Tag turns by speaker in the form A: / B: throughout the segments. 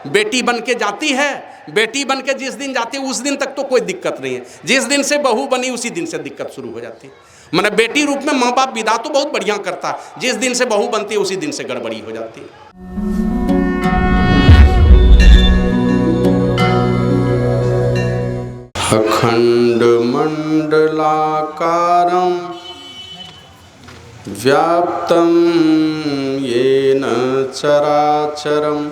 A: बेटी बन के जाती है, बेटी बन के जिस दिन जाती है उस दिन तक तो कोई दिक्कत नहीं है, जिस दिन से बहू बनी उसी दिन से दिक्कत शुरू हो जाती है। माने बेटी रूप में माँ बाप विदा तो बहुत बढ़िया करता है, जिस दिन से बहू बनती है उसी दिन से गड़बड़ी हो जाती है। अखंड मंडलाकारं व्याप्तं येन चराचरं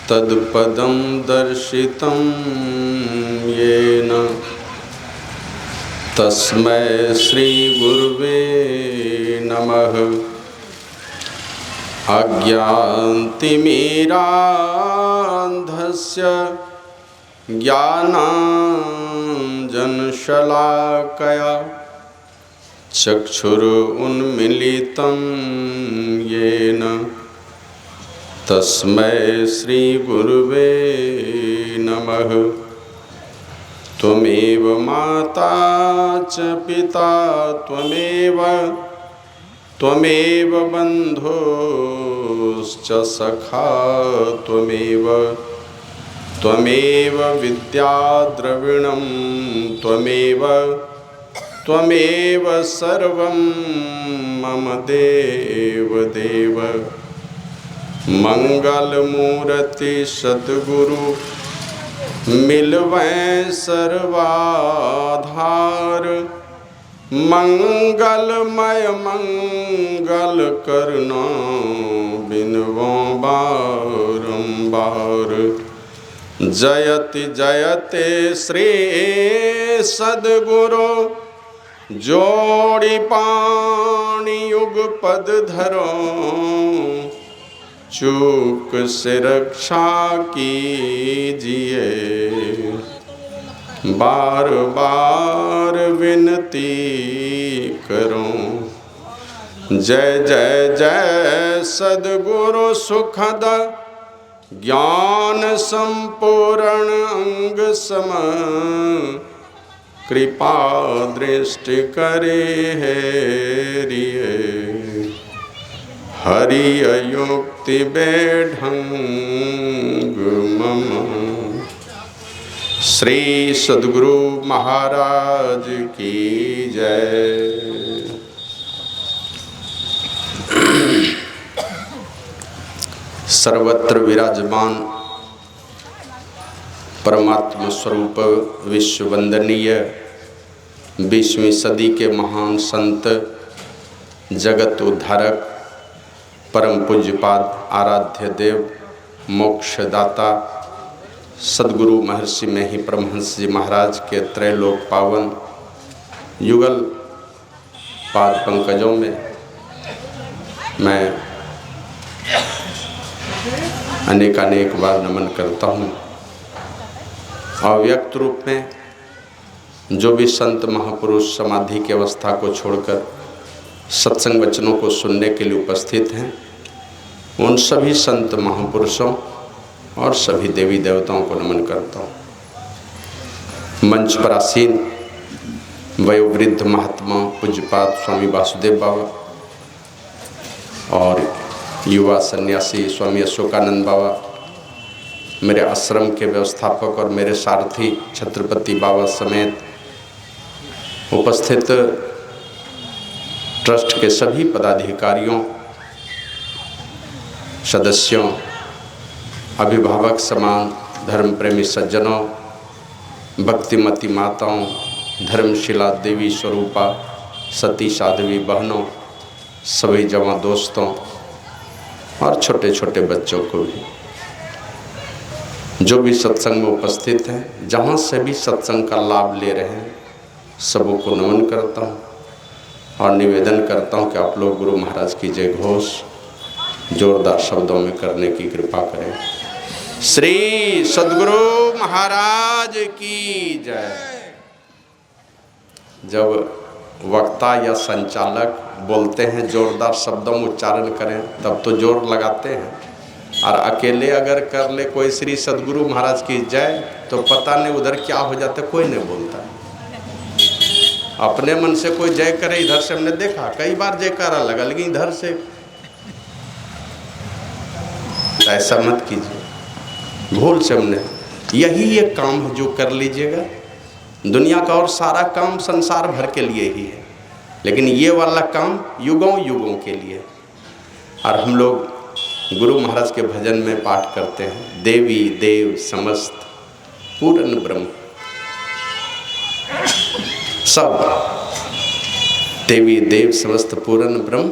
A: तत्पदं दर्शितं येन तस्मै श्री गुरुवे नमः। अज्ञानतिमिरान्धस्य ज्ञानाञ्जनशलाकया चक्षुरुन्मीलितं येन तस्मै श्री गुरुवे नमः। त्वमेव माता च पिता त्वमेव बन्धुश्च सखा त्वमेव विद्याद्रविणं त्वमेव सर्वं मम देव। मंगलमूर्ति सद्गुरु मिलवै सर्वाधार, मंगलमय मंगल करना बिनवो बारंबार। जयति जयते श्री सद्गुरु जोड़ी पाणी युग पद धरो, चूक से रक्षा कीजिए बार बार विनती करूं। जय जय जय सद्गुरु सुखद ज्ञान संपूर्ण अंग सम, कृपा दृष्टि करे हेरिए हरि अयुक्ति बेढंग मम। श्री सद्गुरु महाराज की जय। सर्वत्र विराजमान परमात्मा स्वरूप विश्व वंदनीय 20वीं सदी के महान संत, जगत उद्धारक, परम पूज्यपाद आराध्य देव, मोक्षदाता सद्गुरु महर्षि में ही परमहंस जी महाराज के त्रैलोक पावन युगल पाद पंकजों में मैं अनेकानेक बार नमन करता हूँ। अव्यक्त रूप में जो भी संत महापुरुष समाधि की अवस्था को छोड़कर सत्संग वचनों को सुनने के लिए उपस्थित हैं, उन सभी संत महापुरुषों और सभी देवी देवताओं को नमन करता हूँ। मंच पर आसीन वयोवृद्ध महात्मा पूज्यपाद स्वामी वासुदेव बाबा और युवा सन्यासी स्वामी अशोकानंद बाबा, मेरे आश्रम के व्यवस्थापक और मेरे सारथी छत्रपति बाबा समेत उपस्थित ट्रस्ट के सभी पदाधिकारियों, सदस्यों, अभिभावक समान, धर्म प्रेमी सज्जनों, भक्तिमती माताओं, धर्मशिला देवी स्वरूपा सती साध्वी बहनों, सभी जवां दोस्तों और छोटे छोटे बच्चों को भी, जो भी सत्संग में उपस्थित हैं, जहाँ से भी सत्संग का लाभ ले रहे हैं, सबों को नमन करता हूँ और निवेदन करता हूँ कि आप लोग गुरु महाराज की जय घोष जोरदार शब्दों में करने की कृपा करें। श्री सद्गुरु महाराज की जय। जब वक्ता या संचालक बोलते हैं जोरदार शब्दों में उच्चारण करें तब तो जोर लगाते हैं, और अकेले अगर कर ले कोई श्री सद्गुरु महाराज की जय तो पता नहीं उधर क्या हो जाता, कोई नहीं बोलता। अपने मन से कोई जय करे, इधर से हमने देखा कई बार जयकारा लगा, लेकिन इधर से ऐसा मत कीजिए। भूल से हमने, यही एक काम है जो कर लीजिएगा। दुनिया का और सारा काम संसार भर के लिए ही है, लेकिन ये वाला काम युगों युगों के लिए। और हम लोग गुरु महाराज के भजन में पाठ करते हैं, देवी देव समस्त पूर्ण ब्रह्म, सब देवी देव समस्त पूर्ण ब्रह्म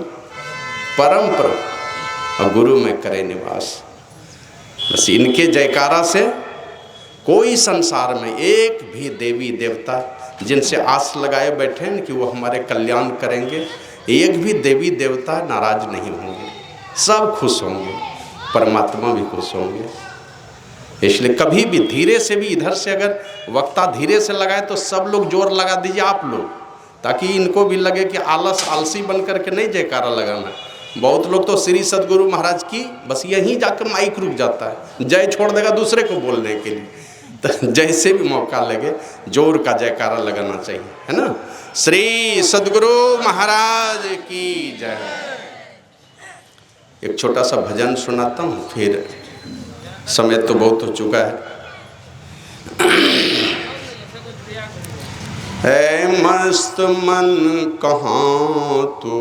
A: परम प्रभु और गुरु में करे निवास। बस इनके जयकारा से कोई संसार में एक भी देवी देवता जिनसे आस लगाए बैठे हैं कि वो हमारे कल्याण करेंगे, एक भी देवी देवता नाराज नहीं होंगे, सब खुश होंगे, परमात्मा भी खुश होंगे। इसलिए कभी भी धीरे से भी, इधर से अगर वक्ता धीरे से लगाए तो सब लोग जोर लगा दीजिए आप लोग, ताकि इनको भी लगे कि आलसी बन करके नहीं जयकारा लगाना। बहुत लोग तो श्री सद्गुरु महाराज की बस यहीं जाकर माइक रुक जाता है, जय छोड़ देगा दूसरे को बोलने के लिए। तो जैसे भी मौका लगे जोर का जयकारा लगाना चाहिए, है ना। श्री सद्गुरु महाराज की जय। एक छोटा सा भजन सुनाता हूँ, फिर समय तो बहुत हो चुका है मस्त मन कहाँ तू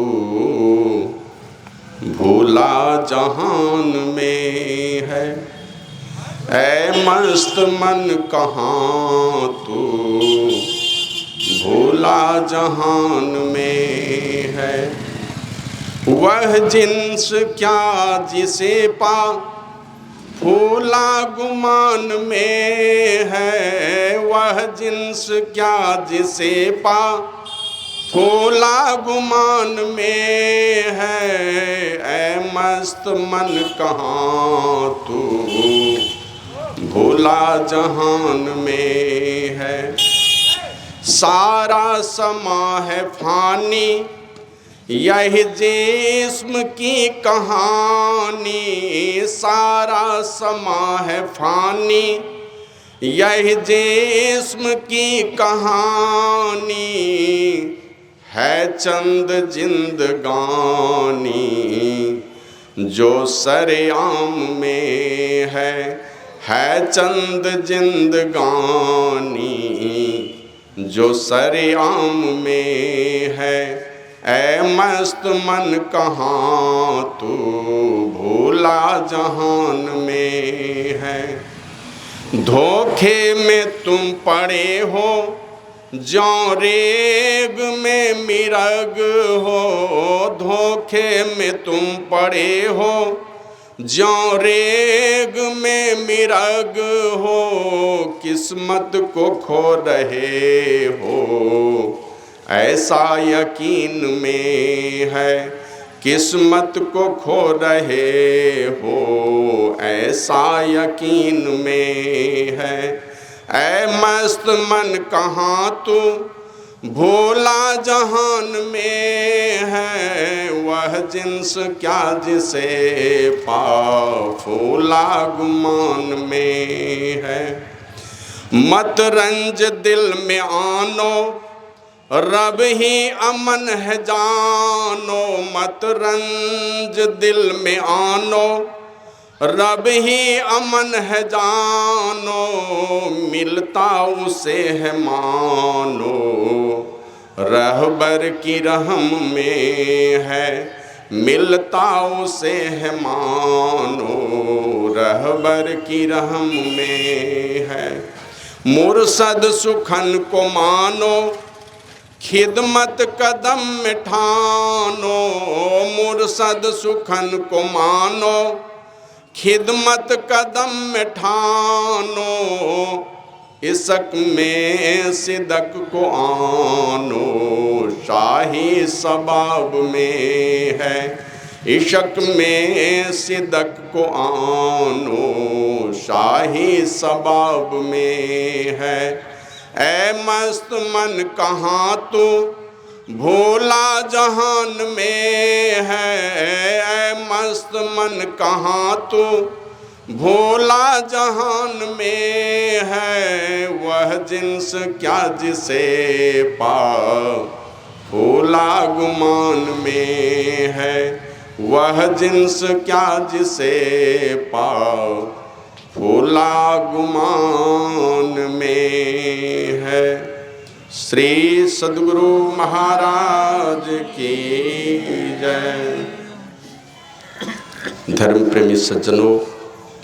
A: भूला जहान में है, ऐ मस्त मन कहाँ तू भूला जहान में है। वह जिन्स क्या जिसे पा फूला गुमान में है, वह जिन्स क्या जिसे पा फूला गुमान में है, ऐ मस्त मन कहाँ तू भूला जहान में है। सारा समा है फानी यही जिस्म की कहानी, सारा समा है फानी यही जिस्म की कहानी, है चंद जिंदगानी जो सरेआम में है चंद जिंदगानी जो सरेआम में है, ऐ मस्त मन कहाँ तू भूला जहान में है। धोखे में तुम पड़े हो ज्यों रेग में मिरग हो, धोखे में तुम पड़े हो ज्यों रेग में मिरग हो, किस्मत को खो रहे हो ऐसा यकीन में है, किस्मत को खो रहे हो ऐसा यकीन में है। ऐ मस्त मन कहाँ तू भोला जहान में है, वह जिन्स क्या जिसे पा फूला गुमान में है। मत रंज दिल में आनो रब ही अमन है जानो, मत रंज दिल में आनो रब ही अमन है जानो, मिलता उसे है मानो रहबर की रहम में है, मिलता उसे है मानो रहबर की रहम में है। मुर्शद सुखन को मानो खिदमत कदम में ठानो, मुर्शद सुखन को मानो खिदमत कदम में ठानो, इशक में सिदक को आनो शाही सबाब में है, इशक में सिदक को आनो शाही सबाब में है। ऐ मस्त मन कहाँ तू भोला जहान में है, ऐ मस्त मन कहाँ तू भोला जहान में है, वह जिन्स क्या जिसे पा फूला गुमान में है, वह जिन्स क्या जिसे पा फूला भूला गुमान में है। श्री सद्गुरु महाराज की जय। धर्म प्रेमी सज्जनों,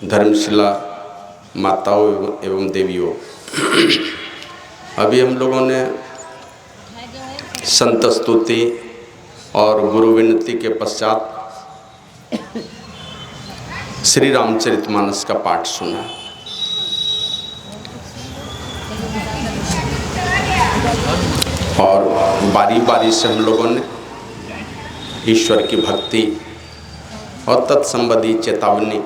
A: धर्मशिला माताओं एवं देवियों, अभी हम लोगों ने संत स्तुति और गुरु विनती के पश्चात श्री रामचरितमानस का पाठ सुना। और बारी बारी से हम लोगों ने ईश्वर की भक्ति और तत्संबंधी चेतावनी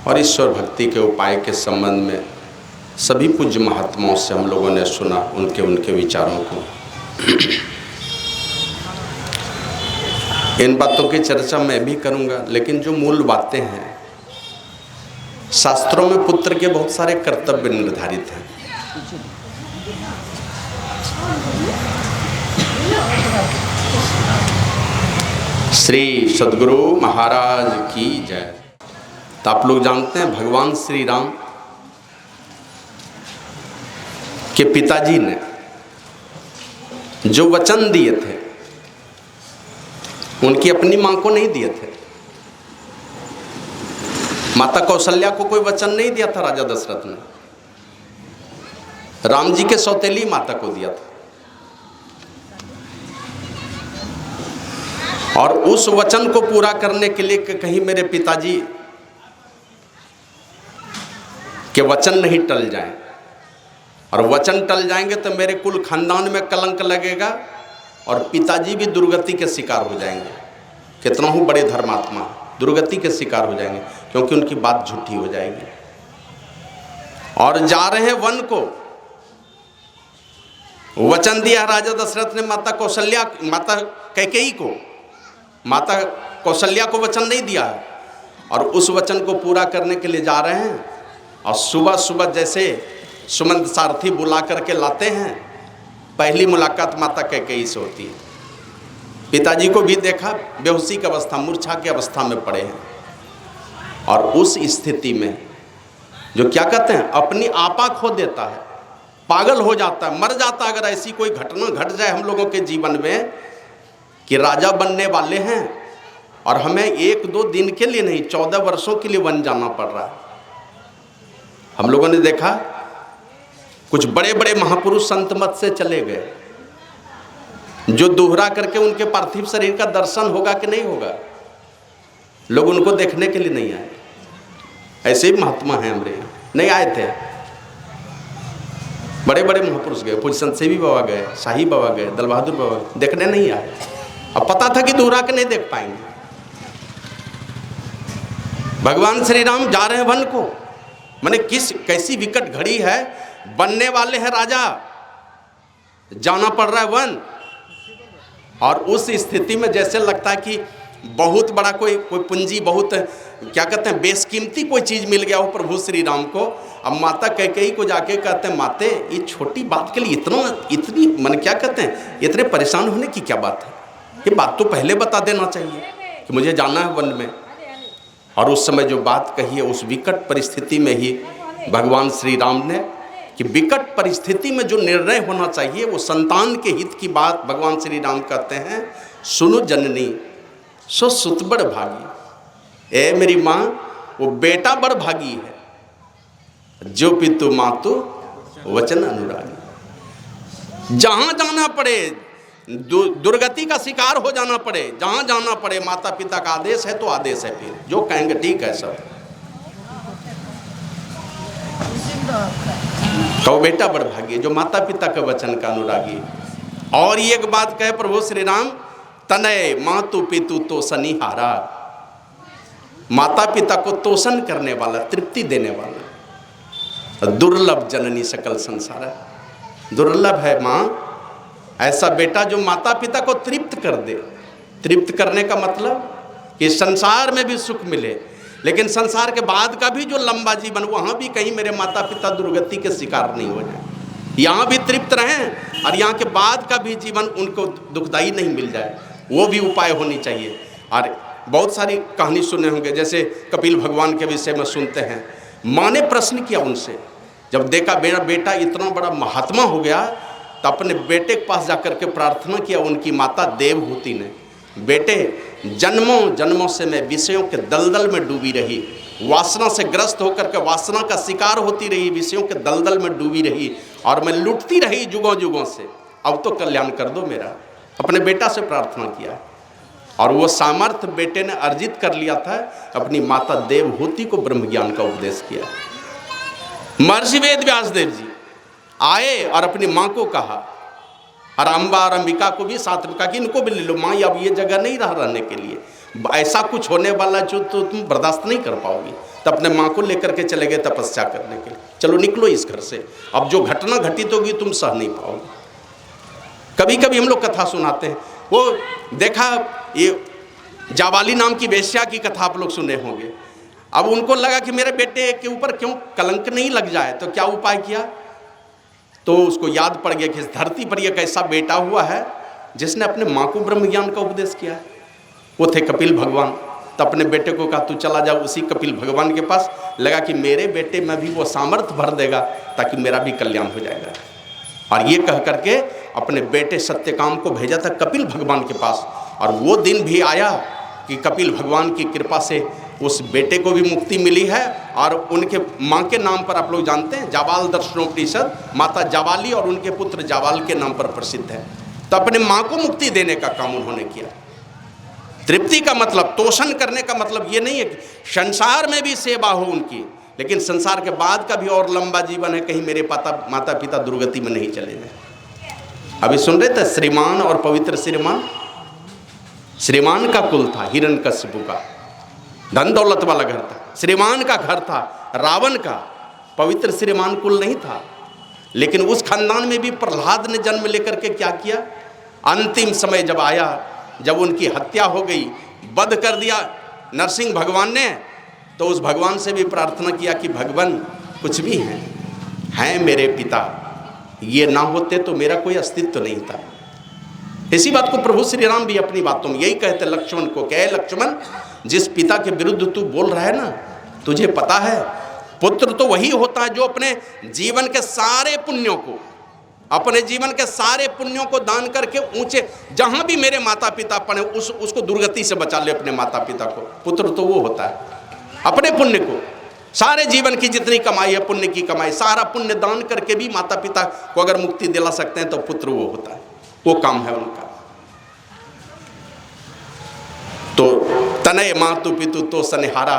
A: और ईश्वर भक्ति के उपाय के संबंध में सभी पूज्य महात्माओं से हम लोगों ने सुना, उनके विचारों को। इन बातों की चर्चा मैं भी करूंगा, लेकिन जो मूल बातें हैं, शास्त्रों में पुत्र के बहुत सारे कर्तव्य निर्धारित हैं। श्री सद्गुरु महाराज की जय। तो आप लोग जानते हैं भगवान श्री राम के पिताजी ने जो वचन दिए थे, उनकी अपनी मां को नहीं दिए थे। माता कौशल्या को कोई वचन नहीं दिया था राजा दशरथ ने, राम जी के सौतेली माता को दिया था। और उस वचन को पूरा करने के लिए कि कहीं मेरे पिताजी के वचन नहीं टल जाएं, और वचन टल जाएंगे तो मेरे कुल खानदान में कलंक लगेगा और पिताजी भी दुर्गति के शिकार हो जाएंगे। कितना ही बड़े धर्मात्मा दुर्गति के शिकार हो जाएंगे, क्योंकि उनकी बात झूठी हो जाएगी। और जा रहे हैं वन को, वचन दिया राजा दशरथ ने माता कैकेयी को, माता कौशल्या को वचन नहीं दिया है। और उस वचन को पूरा करने के लिए जा रहे हैं। और सुबह सुबह जैसे सुमंत सारथी बुला करके लाते हैं, पहली मुलाकात माता कैकेयी से होती है। पिताजी को भी देखा बेहोशी की अवस्था, मूर्छा की अवस्था में पड़े हैं। और उस स्थिति में जो क्या कहते हैं, अपनी आपा खो देता है, पागल हो जाता है, मर जाता है। अगर ऐसी कोई घटना घट जाए हम लोगों के जीवन में कि राजा बनने वाले हैं और हमें 1-2 दिन के लिए नहीं, 14 वर्षों के लिए वन जाना पड़ रहा है। हम लोगों ने देखा कुछ बड़े बड़े महापुरुष संत मत से चले गए, जो दोहरा करके उनके पार्थिव शरीर का दर्शन होगा कि नहीं होगा, लोग उनको देखने के लिए नहीं आए। ऐसे ही महात्मा हैं हमारे यहाँ, नहीं आए थे। बड़े बड़े महापुरुष गए, पूज्य संत सेवी बाबा गए, शाही बाबा गए, दल बहादुर बाबा गए, देखने नहीं आए। अब पता था कि दोहरा के नहीं देख पाएंगे। भगवान श्री राम जा रहे हैं वन को, माने कैसी विकट घड़ी है, बनने वाले हैं राजा, जाना पड़ रहा है वन। और उस स्थिति में जैसे लगता है कि बहुत बड़ा कोई पूंजी, बहुत क्या कहते हैं, बेशकीमती कोई चीज़ मिल गया हो प्रभु श्री राम को। अब माता कैकेयी को जाके कहते हैं, माते ये छोटी बात के लिए इतनी मन क्या कहते हैं, इतने परेशान होने की क्या बात है? ये बात तो पहले बता देना चाहिए कि मुझे जाना है वन में। और उस समय जो बात कही है, उस विकट परिस्थिति में ही भगवान श्री राम ने, कि विकट परिस्थिति में जो निर्णय होना चाहिए वो संतान के हित की बात भगवान श्री राम कहते हैं, सुनो जननी सो सुत बड़ भागी। ए मेरी माँ, वो बेटा बड़ भागी है, जो पितु मातु वचन अनुरागी। जहाँ जाना पड़े, दुर्गति का शिकार हो जाना पड़े, जहाँ जाना पड़े, माता पिता का आदेश है तो आदेश है, फिर जो कहेंगे ठीक है सब। तो बेटा बड़ भागी, जो माता पिता के वचन का अनुरागी। और एक बात कहे प्रभु श्री राम, तनय मातु पितु तो सनिहारा, माता पिता को तोषण करने वाला, तृप्ति देने वाला। दुर्लभ जननी सकल संसार, दुर्लभ है माँ ऐसा बेटा जो माता पिता को तृप्त कर दे। तृप्त करने का मतलब कि संसार में भी सुख मिले, लेकिन संसार के बाद का भी जो लंबा जीवन, वहाँ भी कहीं मेरे माता पिता दुर्गति के शिकार नहीं हो जाए, यहाँ भी तृप्त रहें और यहाँ के बाद का भी जीवन उनको दुखदाई नहीं मिल जाए, वो भी उपाय होनी चाहिए। और बहुत सारी कहानी सुने होंगे, जैसे कपिल भगवान के विषय में सुनते हैं, माँ ने प्रश्न किया उनसे, जब देखा मेरा बेटा इतना बड़ा महात्मा हो गया, तो अपने बेटे के पास जाकर के प्रार्थना किया उनकी माता देवहूति ने, बेटे जन्मों जन्मों से मैं विषयों के दलदल में डूबी रही, वासना से ग्रस्त होकर के वासना का शिकार होती रही, विषयों के दलदल में डूबी रही और मैं लुटती रही जुगों जुगों से, अब तो कल्याण कर दो मेरा। अपने बेटा से प्रार्थना किया और वो सामर्थ्य बेटे ने अर्जित कर लिया था, अपनी माता देवहूति को ब्रह्म ज्ञान का उपदेश किया। महर्षि वेद व्यास देव जी आए और अपनी माँ को कहा, और अम्बा और अंबिका को भी साथ में कहा कि इनको भी ले लो माँ, अब ये जगह नहीं रहा रहने के लिए, ऐसा कुछ होने वाला जो तो तुम बर्दाश्त नहीं कर पाओगी। तो अपने माँ को लेकर के चले गए तपस्या करने के लिए, चलो निकलो इस घर से, अब जो घटना घटित होगी तुम सह नहीं पाओगे। कभी कभी हम लोग कथा सुनाते हैं, वो देखा ये जाबाली नाम की वेश्या की कथा आप लोग सुने होंगे। अब उनको लगा कि मेरे बेटे के ऊपर क्यों कलंक नहीं लग जाए, तो क्या उपाय किया, तो उसको याद पड़ गया कि इस धरती पर एक ऐसा बेटा हुआ है जिसने अपने माँ को ब्रह्म ज्ञान का उपदेश किया है। वो थे कपिल भगवान। तो अपने बेटे को कहा तू चला जा उसी कपिल भगवान के पास, लगा कि मेरे बेटे में भी वो सामर्थ्य भर देगा ताकि मेरा भी कल्याण हो जाएगा। और ये कह करके अपने बेटे सत्यकाम को भेजा था कपिल भगवान के पास, और वो दिन भी आया कि कपिल भगवान की कृपा से उस बेटे को भी मुक्ति मिली है। और उनके माँ के नाम पर आप लोग जानते हैं जाबाल दर्शनोपनिषद माता जाबाली और उनके पुत्र जाबाल के नाम पर प्रसिद्ध है। तो अपने माँ को मुक्ति देने का काम उन्होंने किया। तृप्ति का मतलब, तोषण करने का मतलब ये नहीं है कि संसार में भी सेवा हो उनकी, लेकिन संसार के बाद का भी और लंबा जीवन है, कहीं मेरे माता पिता दुर्गति में नहीं चले जाए। अभी सुन रहे थे श्रीमान और पवित्र श्रीमान, श्रीमान का कुल था हिरण्यकशिपु का, धन दौलत वाला घर था, श्रीमान का घर था रावण का, पवित्र श्रीमान कुल नहीं था। लेकिन उस खानदान में भी प्रहलाद ने जन्म लेकर के क्या किया, अंतिम समय जब आया, जब उनकी हत्या हो गई, वध कर दिया नरसिंह भगवान ने, तो उस भगवान से भी प्रार्थना किया कि भगवान कुछ भी हैं मेरे पिता, ये ना होते तो मेरा कोई अस्तित्व नहीं था। इसी बात को प्रभु श्री राम भी अपनी बातों में यही कहते लक्ष्मण को, कहे लक्ष्मण जिस पिता के विरुद्ध तू बोल रहा है ना, तुझे पता है पुत्र तो वही होता है जो अपने जीवन के सारे पुण्यों को, अपने जीवन के सारे पुण्यों को दान करके ऊंचे, जहां भी मेरे माता पिता पड़े उसको दुर्गति से बचा ले अपने माता पिता को। पुत्र तो वो होता है अपने पुण्य को, सारे जीवन की जितनी कमाई है पुण्य की कमाई, सारा पुण्य दान करके भी माता पिता को अगर मुक्ति दिला सकते हैं तो पुत्र वो होता है, वो काम है उनका। तो तनय मातु पितु तो सनिहारा,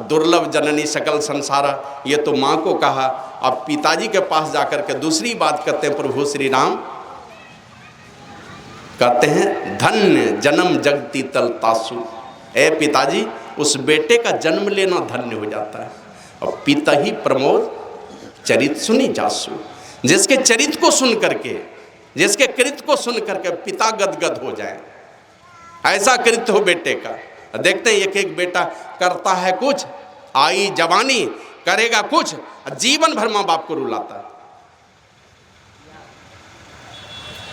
A: दुर्लभ जननी सकल संसारा, ये तो माँ को कहा। अब पिताजी के पास जाकर के दूसरी बात करते हैं प्रभु श्री राम, कहते हैं धन्य जन्म जगती तल तासु, ए पिताजी उस बेटे का जन्म लेना धन्य हो जाता है। और पिता ही प्रमोद चरित सुनी जासु, जिसके चरित को सुन करके, जिसके कृत को सुन करके पिता गदगद हो जाए, ऐसा कृत हो बेटे का। देखते हैं एक एक बेटा करता है कुछ, आई जवानी करेगा कुछ, जीवन भर माँ बाप को रुलाता है।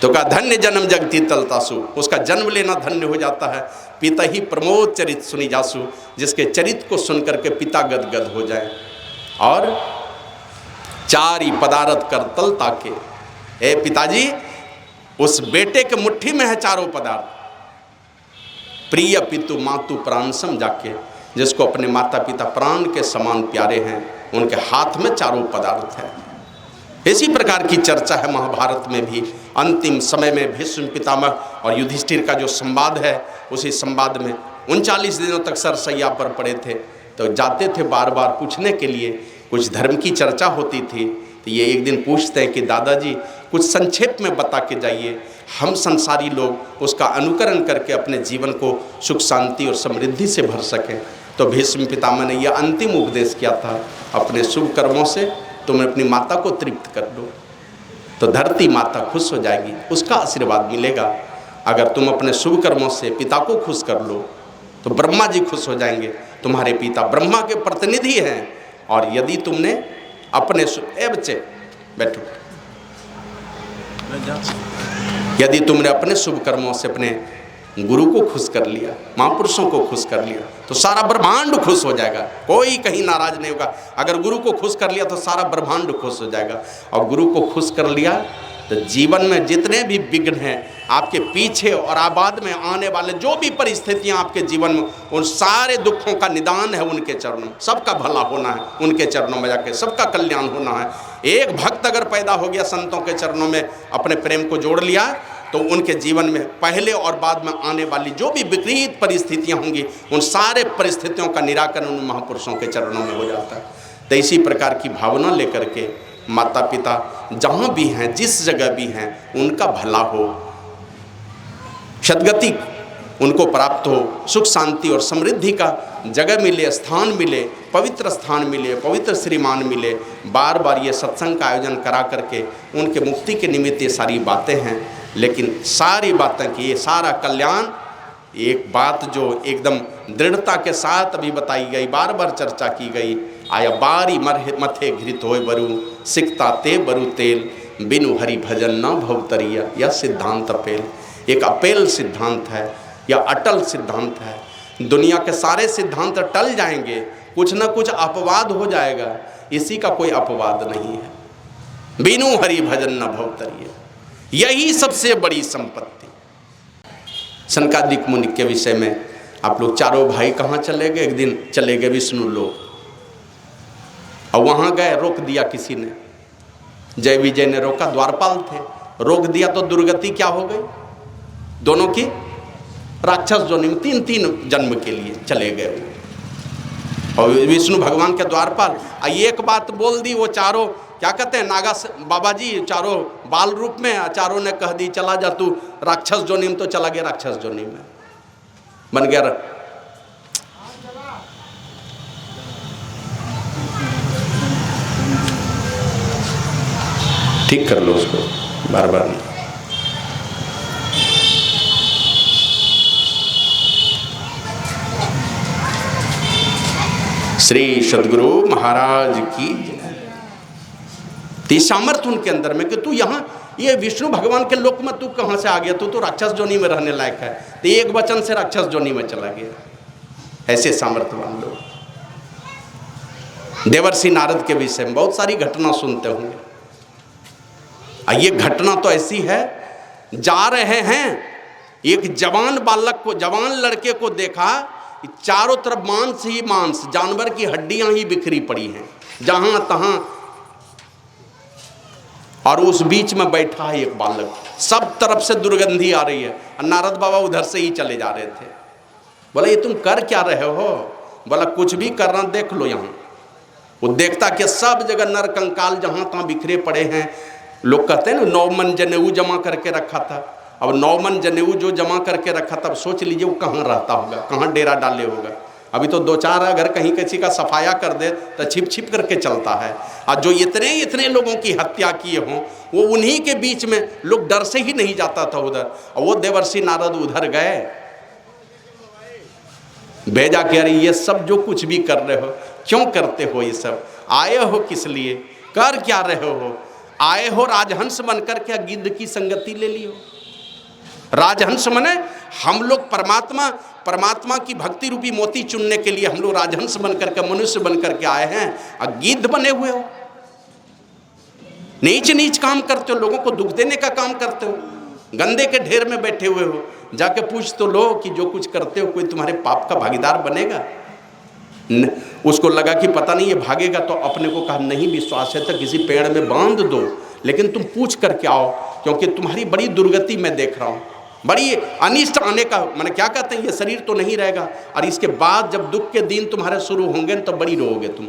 A: तो कहा धन्य जन्म जगती तलतासु, उसका जन्म लेना धन्य हो जाता है। पिता ही प्रमोद चरित सुनी जासु, जिसके चरित को सुनकर के पिता गदगद हो जाए। और चारी पदार्थ कर तल ताके, ए पिताजी उस बेटे के मुट्ठी में है चारों पदार्थ, प्रिय पितु मातु प्राण सम जाके, जिसको अपने माता पिता प्राण के समान प्यारे हैं, उनके हाथ में चारों पदार्थ है। इसी प्रकार की चर्चा है महाभारत में भी। अंतिम समय में भीष्म पितामह और युधिष्ठिर का जो संवाद है, उसी संवाद में 39 दिनों तक सरसैया पर पड़े थे, तो जाते थे बार बार पूछने के लिए, कुछ धर्म की चर्चा होती थी, तो ये एक दिन पूछते हैं कि दादाजी कुछ संक्षेप में बता के जाइए, हम संसारी लोग उसका अनुकरण करके अपने जीवन को सुख शांति और समृद्धि से भर सकें। तो भीष्म पितामह ने यह अंतिम उपदेश किया था, अपने शुभ कर्मों से तुम अपनी माता को तृप्त कर लो तो धरती माता खुश हो जाएगी, उसका आशीर्वाद मिलेगा। अगर तुम अपने शुभ कर्मों से पिता को खुश कर लो तो ब्रह्मा जी खुश हो जाएंगे, तुम्हारे पिता ब्रह्मा के प्रतिनिधि हैं। और यदि तुमने अपने बच्चे बैठो, यदि तुमने अपने शुभ कर्मों से अपने गुरु को खुश कर लिया, महापुरुषों को खुश कर लिया तो सारा ब्रह्मांड खुश हो जाएगा, कोई कहीं नाराज नहीं होगा। अगर गुरु को खुश कर लिया तो सारा ब्रह्मांड खुश हो जाएगा। और गुरु को खुश कर लिया तो जीवन में जितने भी विघ्न हैं आपके पीछे और आबाद में आने वाले जो भी परिस्थितियां आपके जीवन में, उन सारे दुखों का निदान है उनके चरणों में। सबका भला होना है उनके चरणों में जाके, सबका कल्याण होना है। एक भक्त अगर पैदा हो गया संतों के चरणों में, अपने प्रेम को जोड़ लिया, तो उनके जीवन में पहले और बाद में आने वाली जो भी विपरीत परिस्थितियां होंगी, उन सारे परिस्थितियों का निराकरण उन महापुरुषों के चरणों में हो जाता है। तो इसी प्रकार की भावना लेकर के माता पिता जहाँ भी हैं, जिस जगह भी हैं, उनका भला हो, सद्गति उनको प्राप्त हो, सुख शांति और समृद्धि का जगह मिले, स्थान मिले, पवित्र स्थान मिले, पवित्र श्रीमान मिले। बार बार ये सत्संग का आयोजन करा करके उनके मुक्ति के निमित्त ये सारी बातें हैं। लेकिन सारी बातें की ये सारा कल्याण, एक बात जो एकदम दृढ़ता के साथ अभी बताई गई, बार बार चर्चा की गई, आया बारी मथे घृत होय बरु, सिकता ते बरु तेल, बिनु हरि भजन न भवतरिया। यह सिद्धांत अपेल, एक अपेल सिद्धांत है, यह अटल सिद्धांत है। दुनिया के सारे सिद्धांत टल जाएंगे, कुछ न कुछ अपवाद हो जाएगा, इसी का कोई अपवाद नहीं है। बिनु हरि भजन न भवतरिया, यही सबसे बड़ी संपत्ति। सनकादिक मुनि के विषय में आप लोग चारों भाई कहाँ चले गए? एक दिन चले गए विष्णु लोक, और वहाँ गए, रोक दिया किसी ने, जय विजय ने रोका, द्वारपाल थे, रोक दिया तो दुर्गति क्या हो गई दोनों की? राक्षस योनि में 3 जन्म के लिए चले गए। और विष्णु भगवान के द्वारपाल एक बात बोल दी, वो चारों क्या कहते हैं, नागा बाबा जी चारों बाल रूप में, चारों ने कह दी चला जा तू राक्षस योनि में, तो चला गया राक्षस योनि में, बन गया। ठीक कर लो उसको, बार बार नहीं। श्री सद्गुरु महाराज की ती सामर्थ्य उनके अंदर में कि तू यहाँ ये विष्णु भगवान के लोक में तू कहाँ से आ गया? तू तो राक्षस जोनी में रहने लायक है, तो एक वचन से राक्षस जोनी में चला गया। ऐसे सामर्थ्यवान लोग। देवर्षि नारद के विषय में बहुत सारी घटना सुनते होंगे। ये घटना तो ऐसी है, जा रहे हैं, एक जवान बालक को, जवान लड़के को देखा, चारों तरफ मांस ही मांस, जानवर की हड्डियां ही बिखरी पड़ी हैं जहां तहां, और उस बीच में बैठा है एक बालक, सब तरफ से दुर्गंधी आ रही है। और नारद बाबा उधर से ही चले जा रहे थे। बोला ये तुम कर क्या रहे हो? बोला कुछ भी कर रहा, देख लो यहाँ। वो देखता कि सब जगह नर कंकाल जहां तहां बिखरे पड़े हैं। लोग कहते हैं ना 9 मन जनेऊ जमा करके रखा था। अब 9 मन जनेऊ जो जमा करके रखा था, अब सोच लीजिए वो कहाँ रहता होगा, कहाँ डेरा डाले होगा। अभी तो 2-4 अगर कहीं किसी का सफाया कर दे तो छिप छिप करके चलता है। और जो इतने लोगों की हत्या किए हों, वो उन्हीं के बीच में लोग डर से ही नहीं जाता था उधर। और वो देवर्षि नारद उधर गए, भेजा कि अरे ये सब जो कुछ भी कर रहे हो, क्यों करते हो ये सब? आए हो किस लिए? कर क्या रहे हो? आए हो राजहंस बनकर, क्या गिद्ध की संगति ले लियो? राजहंस मने हम लोग परमात्मा की भक्ति रूपी मोती चुनने के लिए हम लोग राजहंस बनकर के, मनुष्य बनकर के आए हैं, और गिद्ध बने हुए हो, नीच नीच काम करते हो, लोगों को दुख देने का काम करते हो, गंदे के ढेर में बैठे हुए हो। जाके पूछ तो लो कि जो कुछ करते हो कोई तुम्हारे पाप का भागीदार बनेगा? उसको लगा कि पता नहीं ये भागेगा, तो अपने को कहा नहीं विश्वास है तो किसी पेड़ में बांध दो, लेकिन तुम पूछ करके आओ, क्योंकि तुम्हारी बड़ी दुर्गति मैं देख रहा हूँ, बड़ी अनिष्ट आने का। मैंने क्या कहते हैं, ये शरीर तो नहीं रहेगा, और इसके बाद जब दुख के दिन तुम्हारे शुरू होंगे तो बड़ी रोओगे तुम।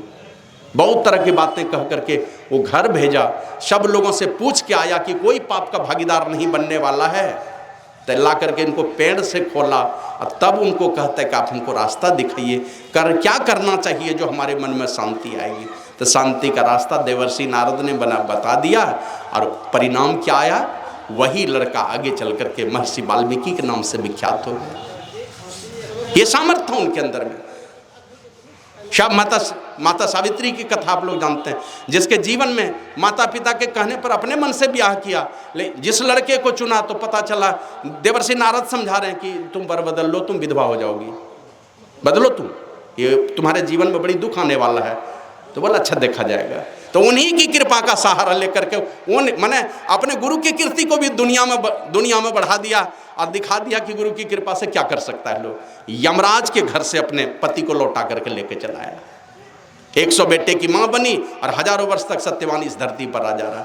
A: बहुत तरह की बातें कह करके वो घर भेजा। सब लोगों से पूछ के आया कि कोई पाप का भागीदार नहीं बनने वाला है। तो ला करके इनको पेड़ से खोला, और तब उनको कहता है कि आप हमको रास्ता दिखाइए, क्या करना चाहिए जो हमारे मन में शांति आएगी। तो शांति का रास्ता देवर्षि नारद ने बता दिया, और परिणाम क्या आया? वही लड़का आगे चल करके महर्षि वाल्मीकि के नाम से विख्यात हो गया। ये सामर्थ्य था उनके अंदर में। माता सावित्री की कथा आप लोग जानते हैं, जिसके जीवन में माता पिता के कहने पर अपने मन से ब्याह किया, लेकिन जिस लड़के को चुना तो पता चला देवर्षि नारद समझा रहे हैं कि तुम वर बदल लो, तुम विधवा हो जाओगी, बदलो तुम, ये तुम्हारे जीवन में बड़ी दुख आने वाला है। तो बोला अच्छा देखा जाएगा। तो उन्हीं की कृपा का सहारा लेकर के मैंने अपने गुरु की कीर्ति को भी दुनिया में बढ़ा दिया और दिखा दिया कि गुरु की कृपा से क्या कर सकता है लोग। यमराज के घर से अपने पति को लौटा करके लेके चला आया, 100 बेटे की माँ बनी और हजारों वर्ष तक सत्यवान इस धरती पर राजा रहा।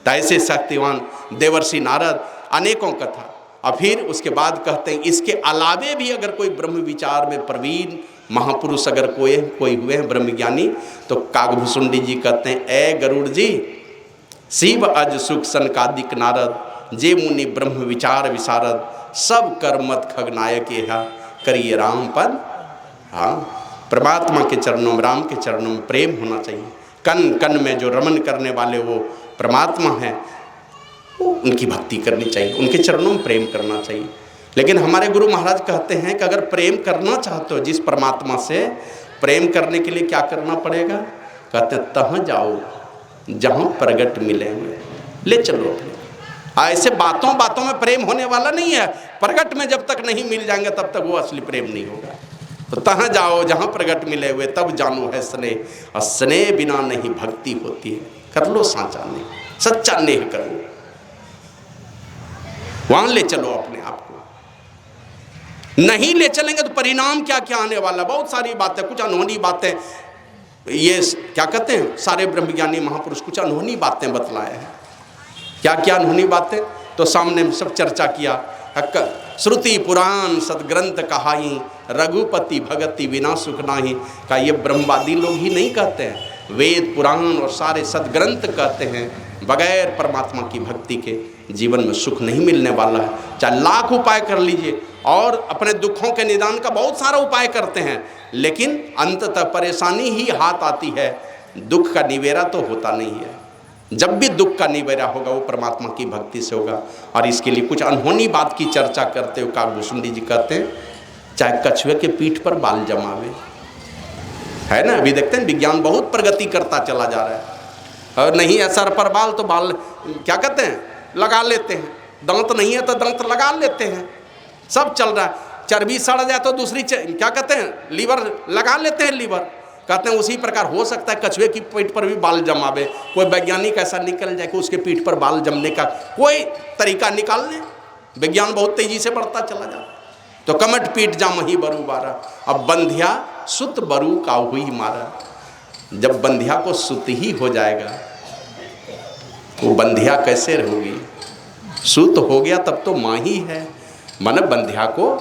A: तो ऐसे सत्यवान देवर्षि नारद, अनेकों कथा। और फिर उसके बाद कहते हैं इसके अलावे भी अगर कोई ब्रह्म विचार में प्रवीण महापुरुष अगर कोई हुए हैं ब्रह्मज्ञानी, तो कागभूषुंडी जी कहते हैं ए गरुड़ जी, शिव अज सुख सनकादिक नारद, जे मुनि ब्रह्म विचार विशारद, सब कर्मत खगनायक यह करिए राम पद। हाँ, परमात्मा के चरणों में, राम के चरणों में प्रेम होना चाहिए। कन कन में जो रमन करने वाले वो परमात्मा हैं, उनकी भक्ति करनी चाहिए, उनके चरणों में प्रेम करना चाहिए। लेकिन हमारे गुरु महाराज कहते हैं कि अगर प्रेम करना चाहते हो जिस परमात्मा से, प्रेम करने के लिए क्या करना पड़ेगा? कहते हैं तहाँ जाओ जहाँ प्रगट मिले हुए, ले चलो अपने। ऐसे बातों बातों में प्रेम होने वाला नहीं है, प्रगट में जब तक नहीं मिल जाएंगे तब तक वो असली प्रेम नहीं होगा। तो तहाँ जाओ जहाँ प्रगट मिले हुए, तब जानो है स्नेह, और स्नेह बिना नहीं भक्ति होती है। कर लो साचा नेह, सच्चा नेह करो, वहां ले चलो अपने आप को। नहीं ले चलेंगे तो परिणाम क्या क्या आने वाला, बहुत सारी बातें, कुछ अनहोनी बातें, ये क्या कहते हैं सारे ब्रह्मज्ञानी महापुरुष कुछ अनहोनी बातें बतलाए हैं। क्या क्या अनहोनी बातें, तो सामने सब चर्चा किया। श्रुति पुराण सदग्रंथ कहाई, रघुपति भगति बिना सुख नाही। का ये ब्रह्मवादी लोग ही नहीं कहते हैं, वेद पुराण और सारे सदग्रंथ कहते हैं बगैर परमात्मा की भक्ति के जीवन में सुख नहीं मिलने वाला है। चाहे लाख उपाय कर लीजिए और अपने दुखों के निदान का बहुत सारा उपाय करते हैं, लेकिन अंततः परेशानी ही हाथ आती है, दुख का निवेरा तो होता नहीं है। जब भी दुख का निवेरा होगा वो परमात्मा की भक्ति से होगा। और इसके लिए कुछ अनहोनी बात की चर्चा करते हुए कागभूषुंडी जी कहते हैं, चाहे कछुए के पीठ पर बाल जमावे, है ना, अभी देखते हैं विज्ञान बहुत प्रगति करता चला जा रहा है, और नहीं है सर पर बाल तो बाल क्या कहते हैं लगा लेते हैं, दांत नहीं है तो दांत लगा लेते हैं, सब चल रहा है। चर्बी सड़ जाए तो दूसरी क्या कहते हैं लीवर लगा लेते हैं, लीवर कहते हैं। उसी प्रकार हो सकता है कछुए की पीठ पर भी बाल जमावे, कोई वैज्ञानिक ऐसा निकल जाए कि उसके पीठ पर बाल जमने का कोई तरीका निकाल लें। विज्ञान बहुत तेजी से बढ़ता चला जाता। तो कमट पीठ जामही बरू बारा, अब बंधिया सुत बरू का हुई मारा। जब बंधिया को सुत ही हो जाएगा, वो बंधिया कैसे रहोगी? सुत हो गया तब तो माँ ही है, मन बंधिया को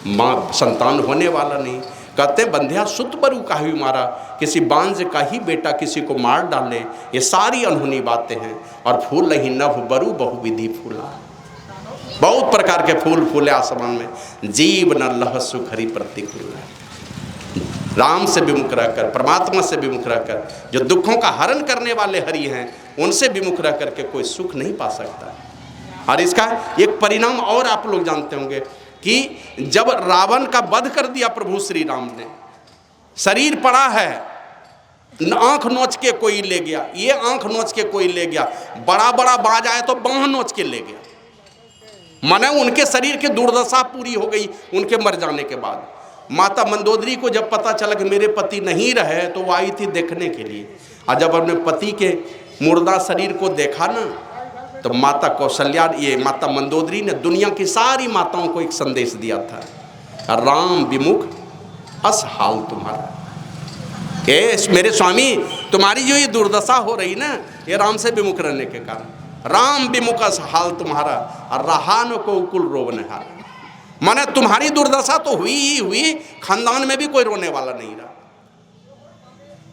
A: माँ संतान होने वाला नहीं। कहते हैं बंधिया सुत बरू का ही मारा, किसी बांझ का ही बेटा किसी को मार डाले। ये सारी अनहोनी बातें हैं। और फूल ही नभ बरू बहुविधि फूला, बहुत प्रकार के फूल फूले आसमान में, जीव न लह सुख हरि प्रतिकूल। राम से विमुख रहकर, परमात्मा से विमुख रहकर, जो दुखों का हरण करने वाले हरि हैं, उनसे विमुख रह करके कोई सुख नहीं पा सकता। और इसका एक परिणाम और आप लोग जानते होंगे कि जब रावण का वध कर दिया प्रभु श्री राम ने, शरीर पड़ा है, आंख नोच के कोई ले गया, ये आंख नोच के कोई ले गया, बड़ा बड़ा बाज आए तो बांह नोच के ले गया। माने उनके शरीर की दुर्दशा पूरी हो गई उनके मर जाने के बाद। माता मंदोदरी को जब पता चला कि मेरे पति नहीं रहे, तो वो आई थी देखने के लिए। और जब अपने पति के मुर्दा शरीर को देखा ना, तो माता कौशल्या, ये माता मंदोदरी ने दुनिया की सारी माताओं को एक संदेश दिया था, राम विमुख अस हाल तुम्हारा। के मेरे स्वामी, तुम्हारी जो ये दुर्दशा हो रही ना, ये राम से विमुख रहने के कारण। राम विमुख अस हाल तुम्हारा, और रहान को कुल रोवनहार। माने तुम्हारी दुर्दशा तो हुई ही हुई, खानदान में भी कोई रोने वाला नहीं रहा।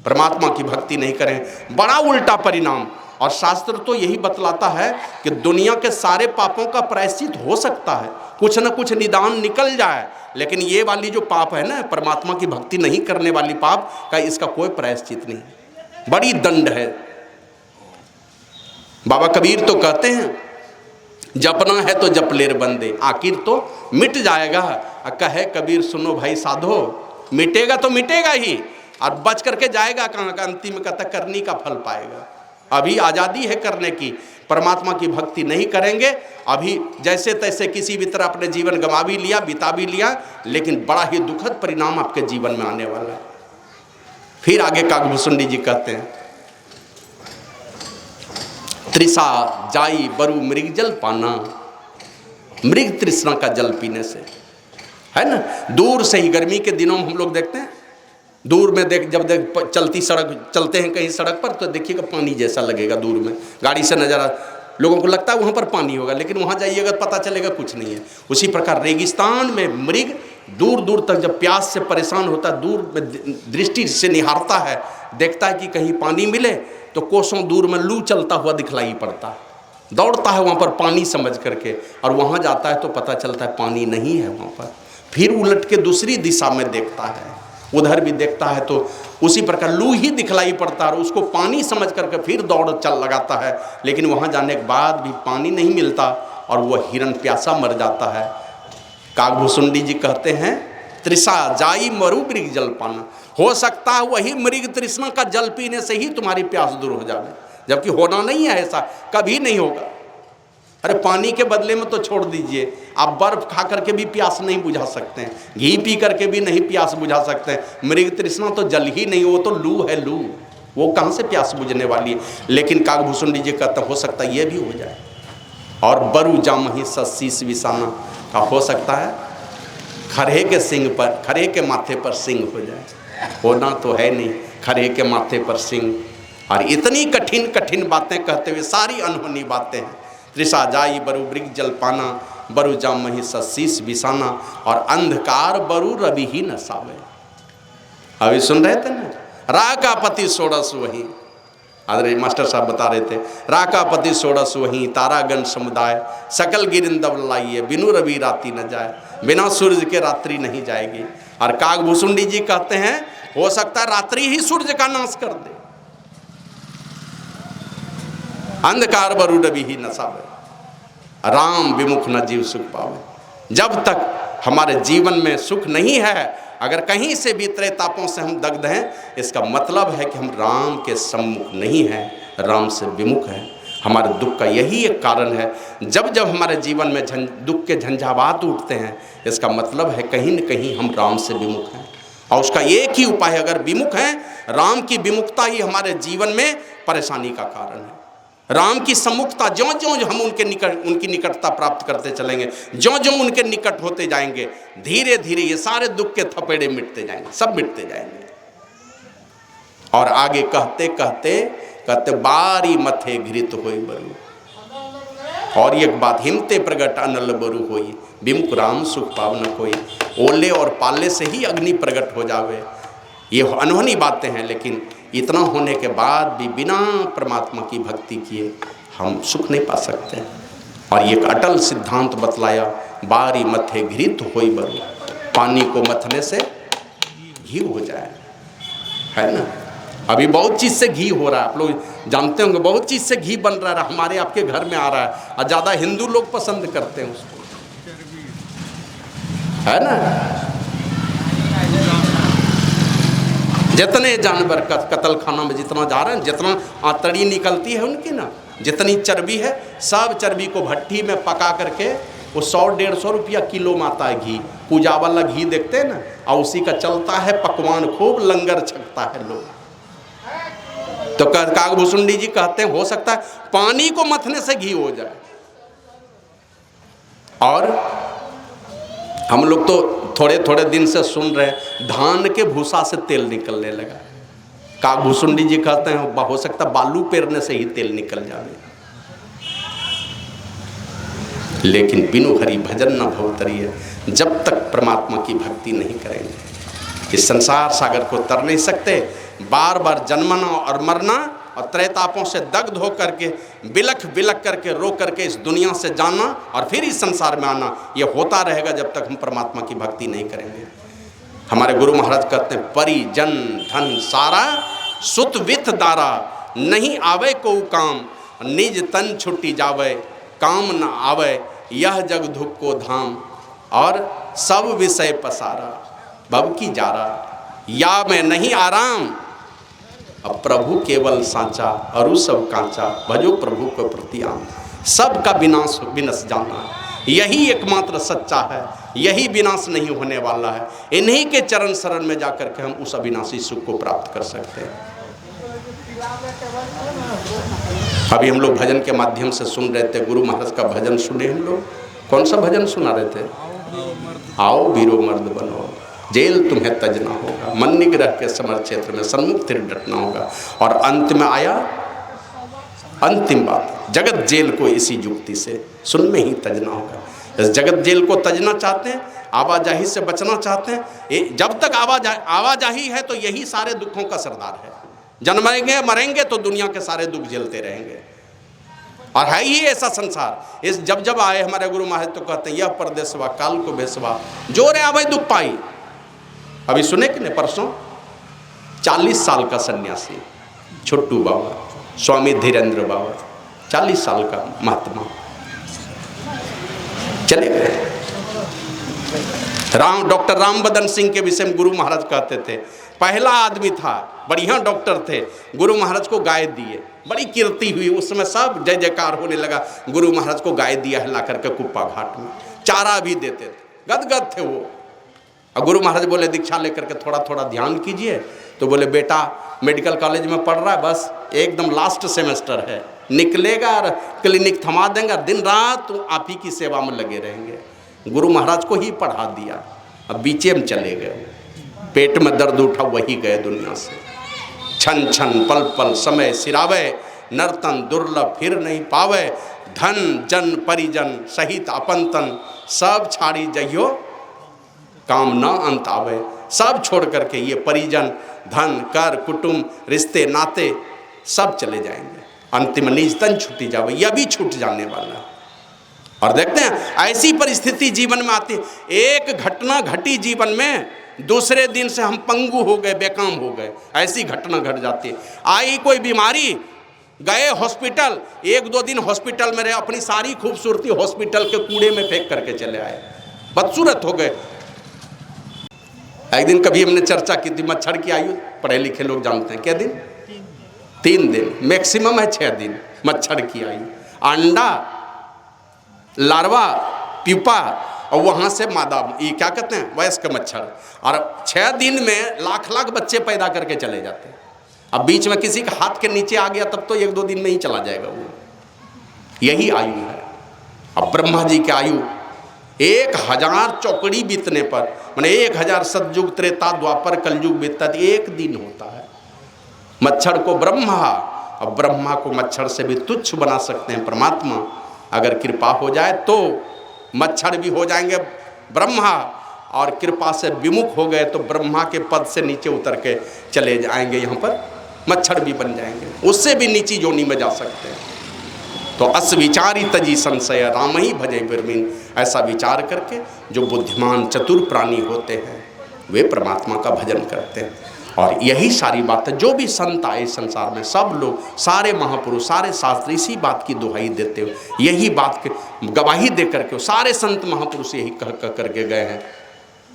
A: परमात्मा की भक्ति नहीं करें, बड़ा उल्टा परिणाम। और शास्त्र तो यही बतलाता है कि दुनिया के सारे पापों का प्रायश्चित हो सकता है, कुछ न कुछ निदान निकल जाए, लेकिन ये वाली जो पाप है ना, परमात्मा की भक्ति नहीं करने वाली पाप का, इसका कोई प्रायश्चित नहीं, बड़ी दंड है। बाबा कबीर तो कहते हैं, जपना है तो जप लेर बंदे, आखिर तो मिट जाएगा। कहे कबीर सुनो भाई साधो, मिटेगा तो मिटेगा ही, और बच करके जाएगा कहाँ का? अंतिम का तक करनी का फल पाएगा। अभी आज़ादी है करने की, परमात्मा की भक्ति नहीं करेंगे, अभी जैसे तैसे किसी भी तरह अपने जीवन गंवा भी लिया, बिता भी लिया, लेकिन बड़ा ही दुखद परिणाम आपके जीवन में आने वाला है। फिर आगे काकभूषुंडी जी कहते हैं, तृषा जाई बरु मृग जल पाना, मृग तृष्णा का जल पीने से, है ना। दूर से ही गर्मी के दिनों में हम लोग देखते हैं, दूर में चलती सड़क, चलते हैं कहीं सड़क पर, तो देखिएगा पानी जैसा लगेगा, दूर में गाड़ी से नजर लोगों को लगता है वहाँ पर पानी होगा, लेकिन वहाँ जाइएगा पता चलेगा कुछ नहीं है। उसी प्रकार रेगिस्तान में मृग दूर दूर तक जब प्यास से परेशान होता है, दूर में दृष्टि से निहारता है, देखता है कि कहीं पानी मिले, तो कोसों दूर में लू चलता हुआ दिखलाई पड़ता है, दौड़ता है वहाँ पर पानी समझ करके, और वहाँ जाता है तो पता चलता है पानी नहीं है वहाँ पर। फिर उलट के दूसरी दिशा में देखता है, उधर भी देखता है, तो उसी प्रकार लू ही दिखलाई पड़ता है, और उसको पानी समझ करके फिर दौड़ चल लगाता है, लेकिन वहाँ जाने के बाद भी पानी नहीं मिलता, और वह हिरण प्यासा मर जाता है। काकभूषुंडी जी कहते हैं, तृषा जाई मरु मृग जल पाना, हो सकता है वही मृग तृष्णा का जल पीने से ही तुम्हारी प्यास दूर हो जाए, जबकि होना नहीं है ऐसा, कभी नहीं होगा। अरे पानी के बदले में तो छोड़ दीजिए, आप बर्फ खा करके भी प्यास नहीं बुझा सकते हैं, घी पी करके भी नहीं प्यास बुझा सकते हैं। मृग तृष्णा तो जल ही नहीं, वो तो लू है, लू, वो कहाँ से प्यास बुझने वाली है। लेकिन काकभूषुंडी जी कहते हो सकता है ये भी हो जाए। और बरु जामहि ससीस विसाना का हो सकता है खरहे के सिंह पर, खरहे के माथे पर सिंह हो जाए, होना तो है नहीं, खरहे के माथे पर सिंह। और इतनी कठिन कठिन बातें कहते हुए, सारी अनहोनी बातें हैं। तृषा जाई बरु मृग जल पाना, बरु जामहि ससीस विसाना, और अंधकार बरु रवि ही न सावे। अभी सुन रहे थे ना, रा का पति सोड़स वही, आदरणीय मास्टर साहब बता रहे थे, रा का पति सोड़स वही, तारागण समुदाय, सकल गिरिंदव लाइए, बिनु रवि रात्रि न जाए, बिना सूर्य के रात्रि नहीं जाएगी। और काकभूषुंडी जी कहते हैं, हो सकता है रात्रि ही सूर्य का नाश कर दे, अंधकार बरु रवि ही न सावे, राम विमुख न जीव सुख पावे। जब तक हमारे जीवन में सुख नहीं है, अगर कहीं से भी त्रैतापों से हम दग्ध हैं, इसका मतलब है कि हम राम के सम्मुख नहीं हैं, राम से विमुख हैं। हमारे दुख का यही एक कारण है। जब जब हमारे जीवन में दुख के झंझावात उठते हैं, इसका मतलब है कहीं न कहीं हम राम से विमुख हैं। और उसका एक ही उपाय है, अगर विमुख हैं, राम की विमुखता ही हमारे जीवन में परेशानी का कारण है। राम की सम्मुखता, ज्यों ज्यों हम उनकी निकटता प्राप्त करते चलेंगे, ज्यों ज्यों उनके निकट होते जाएंगे, धीरे धीरे ये सारे दुख के थपेड़े मिटते जाएंगे, सब मिटते जाएंगे। और आगे कहते कहते कहते बारी मथे घृत होई बरु, और एक बात, हिमते प्रगट अनल बरु होई, विमुख राम सुख पावन कोई। ओले और पाले से ही अग्नि प्रगट हो जावे, ये अनहोनी बातें हैं, लेकिन इतना होने के बाद भी बिना परमात्मा की भक्ति किए हम सुख नहीं पा सकते। और ये एक अटल सिद्धांत बतलाया, बारी मथे घृत होई बरु, पानी को मथने से घी हो जाए, है ना। अभी बहुत चीज़ से घी हो रहा है, आप लोग जानते होंगे, बहुत चीज़ से घी बन रहा है, हमारे आपके घर में आ रहा है, और ज़्यादा हिंदू लोग पसंद करते हैं उसको, है ना। जितने जानवर कत्ल खाना में जितना जा रहे हैं, जितना आंतड़ी निकलती है उनकी ना, जितनी चर्बी है, सब चर्बी को भट्टी में पका करके वो 100-150 रुपया किलो में आता है घी, पूजा वाला घी देखते हैं ना, और उसी का चलता है पकवान, खूब लंगर छकता है लोग। तो काकभूषुंडी जी कहते हैं, हो सकता है पानी को मथने से घी हो जाए। और हम लोग तो थोड़े थोड़े दिन से सुन रहे, धान के भूसा से तेल निकलने लगा। काकभूषुंडी जी कहते हैं, हो सकता बालू पेरने से ही तेल निकल जाए। लेकिन बिनु हरि भजन न भवतरिय, जब तक परमात्मा की भक्ति नहीं करेंगे, इस संसार सागर को तर नहीं सकते। बार बार जन्मना और मरना, और त्रैतापों से दग्ध हो करके, बिलख बिलख करके, रो करके इस दुनिया से जाना, और फिर इस संसार में आना, ये होता रहेगा जब तक हम परमात्मा की भक्ति नहीं करेंगे। हमारे गुरु महाराज कहते हैं, परि जन धन सारा, सुत विथ दारा, नहीं आवे को काम, निज तन छुट्टी जावे, काम न आवे, यह जग धुप को धाम, और सब विषय पसारा। भव की जारा या मैं नहीं आराम, अब प्रभु केवल सांचा अरु सब कांचा, भजो प्रभु को प्रति आम। सबका विनाश विनश जाना है, यही एकमात्र सच्चा है, यही विनाश नहीं होने वाला है। इन्हीं के चरण शरण में जाकर के हम उस अविनाशी सुख को प्राप्त कर सकते हैं। अभी हम लोग भजन के माध्यम से सुन रहे थे, गुरु महाराज का भजन सुने हम लोग। कौन सा भजन सुना रहे थे? आओ वीरो मर्द बनो, जेल तुम्हें तजना होगा, मन निग्रह के समर क्षेत्र में सन्मुख फिर डटना होगा। और अंत में आया अंतिम बात, जगत जेल को इसी युक्ति से सुन में ही तजना होगा। इस जगत जेल को तजना चाहते हैं, आवाजाही से बचना चाहते हैं। जब तक आवाजाही है तो यही सारे दुखों का सरदार है। जन्मेंगे मरेंगे तो दुनिया के सारे दुख झेलते रहेंगे, और है ही ऐसा संसार। इस जब जब आए हमारे गुरु महाराज तो कहते हैं, यह परदेसवा काल को बेसवा, जो रे आवे दुख पाई। अभी सुने कि नहीं, परसों 40 साल का सन्यासी छोटू बाबा, स्वामी धीरेन्द्र बाबा, 40 साल का महात्मा चले गए। डॉक्टर रामबदन सिंह के विषय में गुरु महाराज कहते थे, पहला आदमी था, बढ़िया डॉक्टर थे, गुरु महाराज को गाय दिए, बड़ी कीर्ति हुई। उस समय सब जय जयकार होने लगा। गुरु महाराज को गाय दिया है ला करके कुप्पा घाट में, चारा भी देते थे, गदगद थे वो। और गुरु महाराज बोले दीक्षा लेकर के थोड़ा थोड़ा ध्यान कीजिए। तो बोले बेटा मेडिकल कॉलेज में पढ़ रहा है, बस एकदम लास्ट सेमेस्टर है, निकलेगा और क्लिनिक थमा देंगे, दिन रात आप ही की सेवा में लगे रहेंगे। गुरु महाराज को ही पढ़ा दिया, अब बीचे में चले गए। पेट में दर्द उठा, वही गए दुनिया से। छन छन पल पल समय सिरावे, नर्तन दुर्लभ फिर नहीं पावे। धन जन परिजन सहित अपनतन, सब छाड़ी जइयो काम न अंत आवे। सब छोड़ करके ये परिजन, धन, कर, कुटुंब, रिश्ते नाते सब चले जाएंगे। अंतिम निज तन छूटी जावे, यह भी छूट जाने वाला है। और देखते हैं ऐसी परिस्थिति जीवन में आती है। एक घटना घटी जीवन में, दूसरे दिन से हम पंगु हो गए, बेकाम हो गए, ऐसी घटना घट जाती है। आई कोई बीमारी, गए हॉस्पिटल, 1-2 दिन हॉस्पिटल में रहे, अपनी सारी खूबसूरती हॉस्पिटल के कूड़े में फेंक करके चले आए, बदसूरत हो गए। एक दिन कभी हमने चर्चा की थी, मच्छर की आयु पढ़े लिखे लोग जानते हैं, क्या दिन? 3 दिन, मैक्सिमम है 6 दिन मच्छर की आयु। अंडा, लार्वा, प्यूपा, और वहाँ से मादा, ये क्या कहते हैं, वयस्क मच्छर। और 6 दिन में लाख लाख बच्चे पैदा करके चले जाते हैं। अब बीच में किसी के हाथ के नीचे आ गया तब तो 1-2 दिन में ही चला जाएगा वो। यही आयु है। अब ब्रह्मा जी की आयु 1000 चौकड़ी बीतने पर, माने 1000 सतयुग त्रेता द्वापर कलयुग बीतता 1 दिन होता है। मच्छर को ब्रह्मा, अब ब्रह्मा को मच्छर से भी तुच्छ बना सकते हैं परमात्मा। अगर कृपा हो जाए तो मच्छर भी हो जाएंगे ब्रह्मा, और कृपा से विमुख हो गए तो ब्रह्मा के पद से नीचे उतर के चले जाएंगे, यहाँ पर मच्छर भी बन जाएंगे, उससे भी नीची योनि में जा सकते हैं। तो अस विचारी तजी संशय राम ही भजे बिरमीन, ऐसा विचार करके जो बुद्धिमान चतुर प्राणी होते हैं वे परमात्मा का भजन करते हैं। और यही सारी बातें, जो भी संत आए संसार में, सब लोग, सारे महापुरुष, सारे शास्त्र इसी बात की दुहाई देते हुए, यही बात के गवाही दे करके सारे संत महापुरुष यही कह करके गए हैं।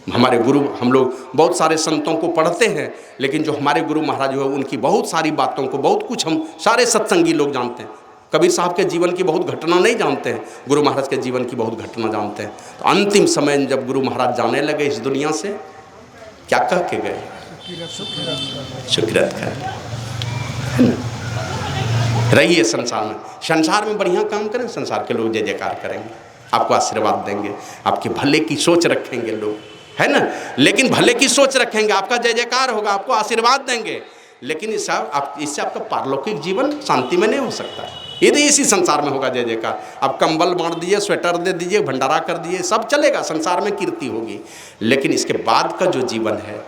A: हमारे गुरु, हम लोग बहुत सारे संतों को पढ़ते हैं, लेकिन जो हमारे गुरु महाराज हुए उनकी बहुत सारी बातों को, बहुत कुछ हम सारे सत्संगी लोग जानते हैं। कबीर साहब के जीवन की बहुत घटना नहीं जानते हैं, गुरु महाराज के जीवन की बहुत घटना जानते हैं। तो अंतिम समय में जब गुरु महाराज जाने लगे इस दुनिया से, क्या कह के गए? सुकृत कर रहिए संसार में, संसार में बढ़िया काम करें, संसार के लोग जय जयकार करेंगे, आपको आशीर्वाद देंगे, आपके भले की सोच रखेंगे लोग, है ना। लेकिन भले की सोच रखेंगे, आपका जय जयकार होगा, आपको आशीर्वाद देंगे, लेकिन इससे आपका पारलौकिक जीवन शांति में नहीं हो सकता है। यदि इसी संसार में होगा जय जयकार, आप कंबल बांट दीजिए, स्वेटर दे दीजिए, भंडारा कर दीजिए, सब चलेगा, संसार में कीर्ति होगी। लेकिन इसके बाद का जो जीवन है,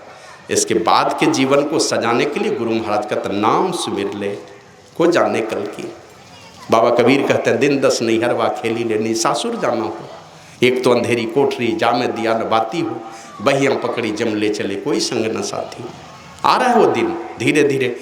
A: इसके बाद के जीवन को सजाने के लिए गुरु महाराज का नाम सुमिर ले को जाने कल की। बाबा कबीर कहते हैं, दिन 10 नैहरवा खेली लेनी सासुर जाना हो, एक तो अंधेरी कोठरी जा में दिया न बाती हो, बहियाँ पकड़ी जम ले चले कोई संग न साथी। आ रहा है वो दिन, धीरे धीरे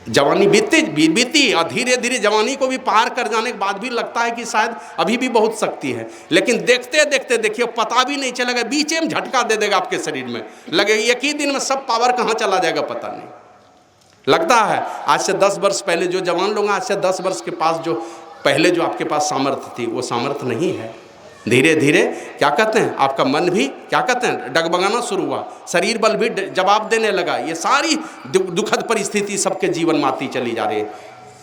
A: जवानी बीती और धीरे धीरे जवानी को भी पार कर जाने के बाद भी लगता है कि शायद अभी भी बहुत शक्ति है, लेकिन देखते देखते देखिए पता भी नहीं चलेगा, बीच में झटका दे देगा आपके शरीर में, लगे एक ही दिन में सब पावर कहाँ चला जाएगा पता नहीं लगता है। आज से 10 वर्ष पहले जो जवान लोग, आज से 10 वर्ष के पास जो पहले जो आपके पास सामर्थ्य थी वो सामर्थ्य नहीं है। धीरे धीरे क्या कहते हैं, आपका मन भी क्या कहते हैं डगमगाना शुरू हुआ, शरीर बल भी जवाब देने लगा। ये सारी दुखद परिस्थिति सबके जीवन में आती चली जा रही है।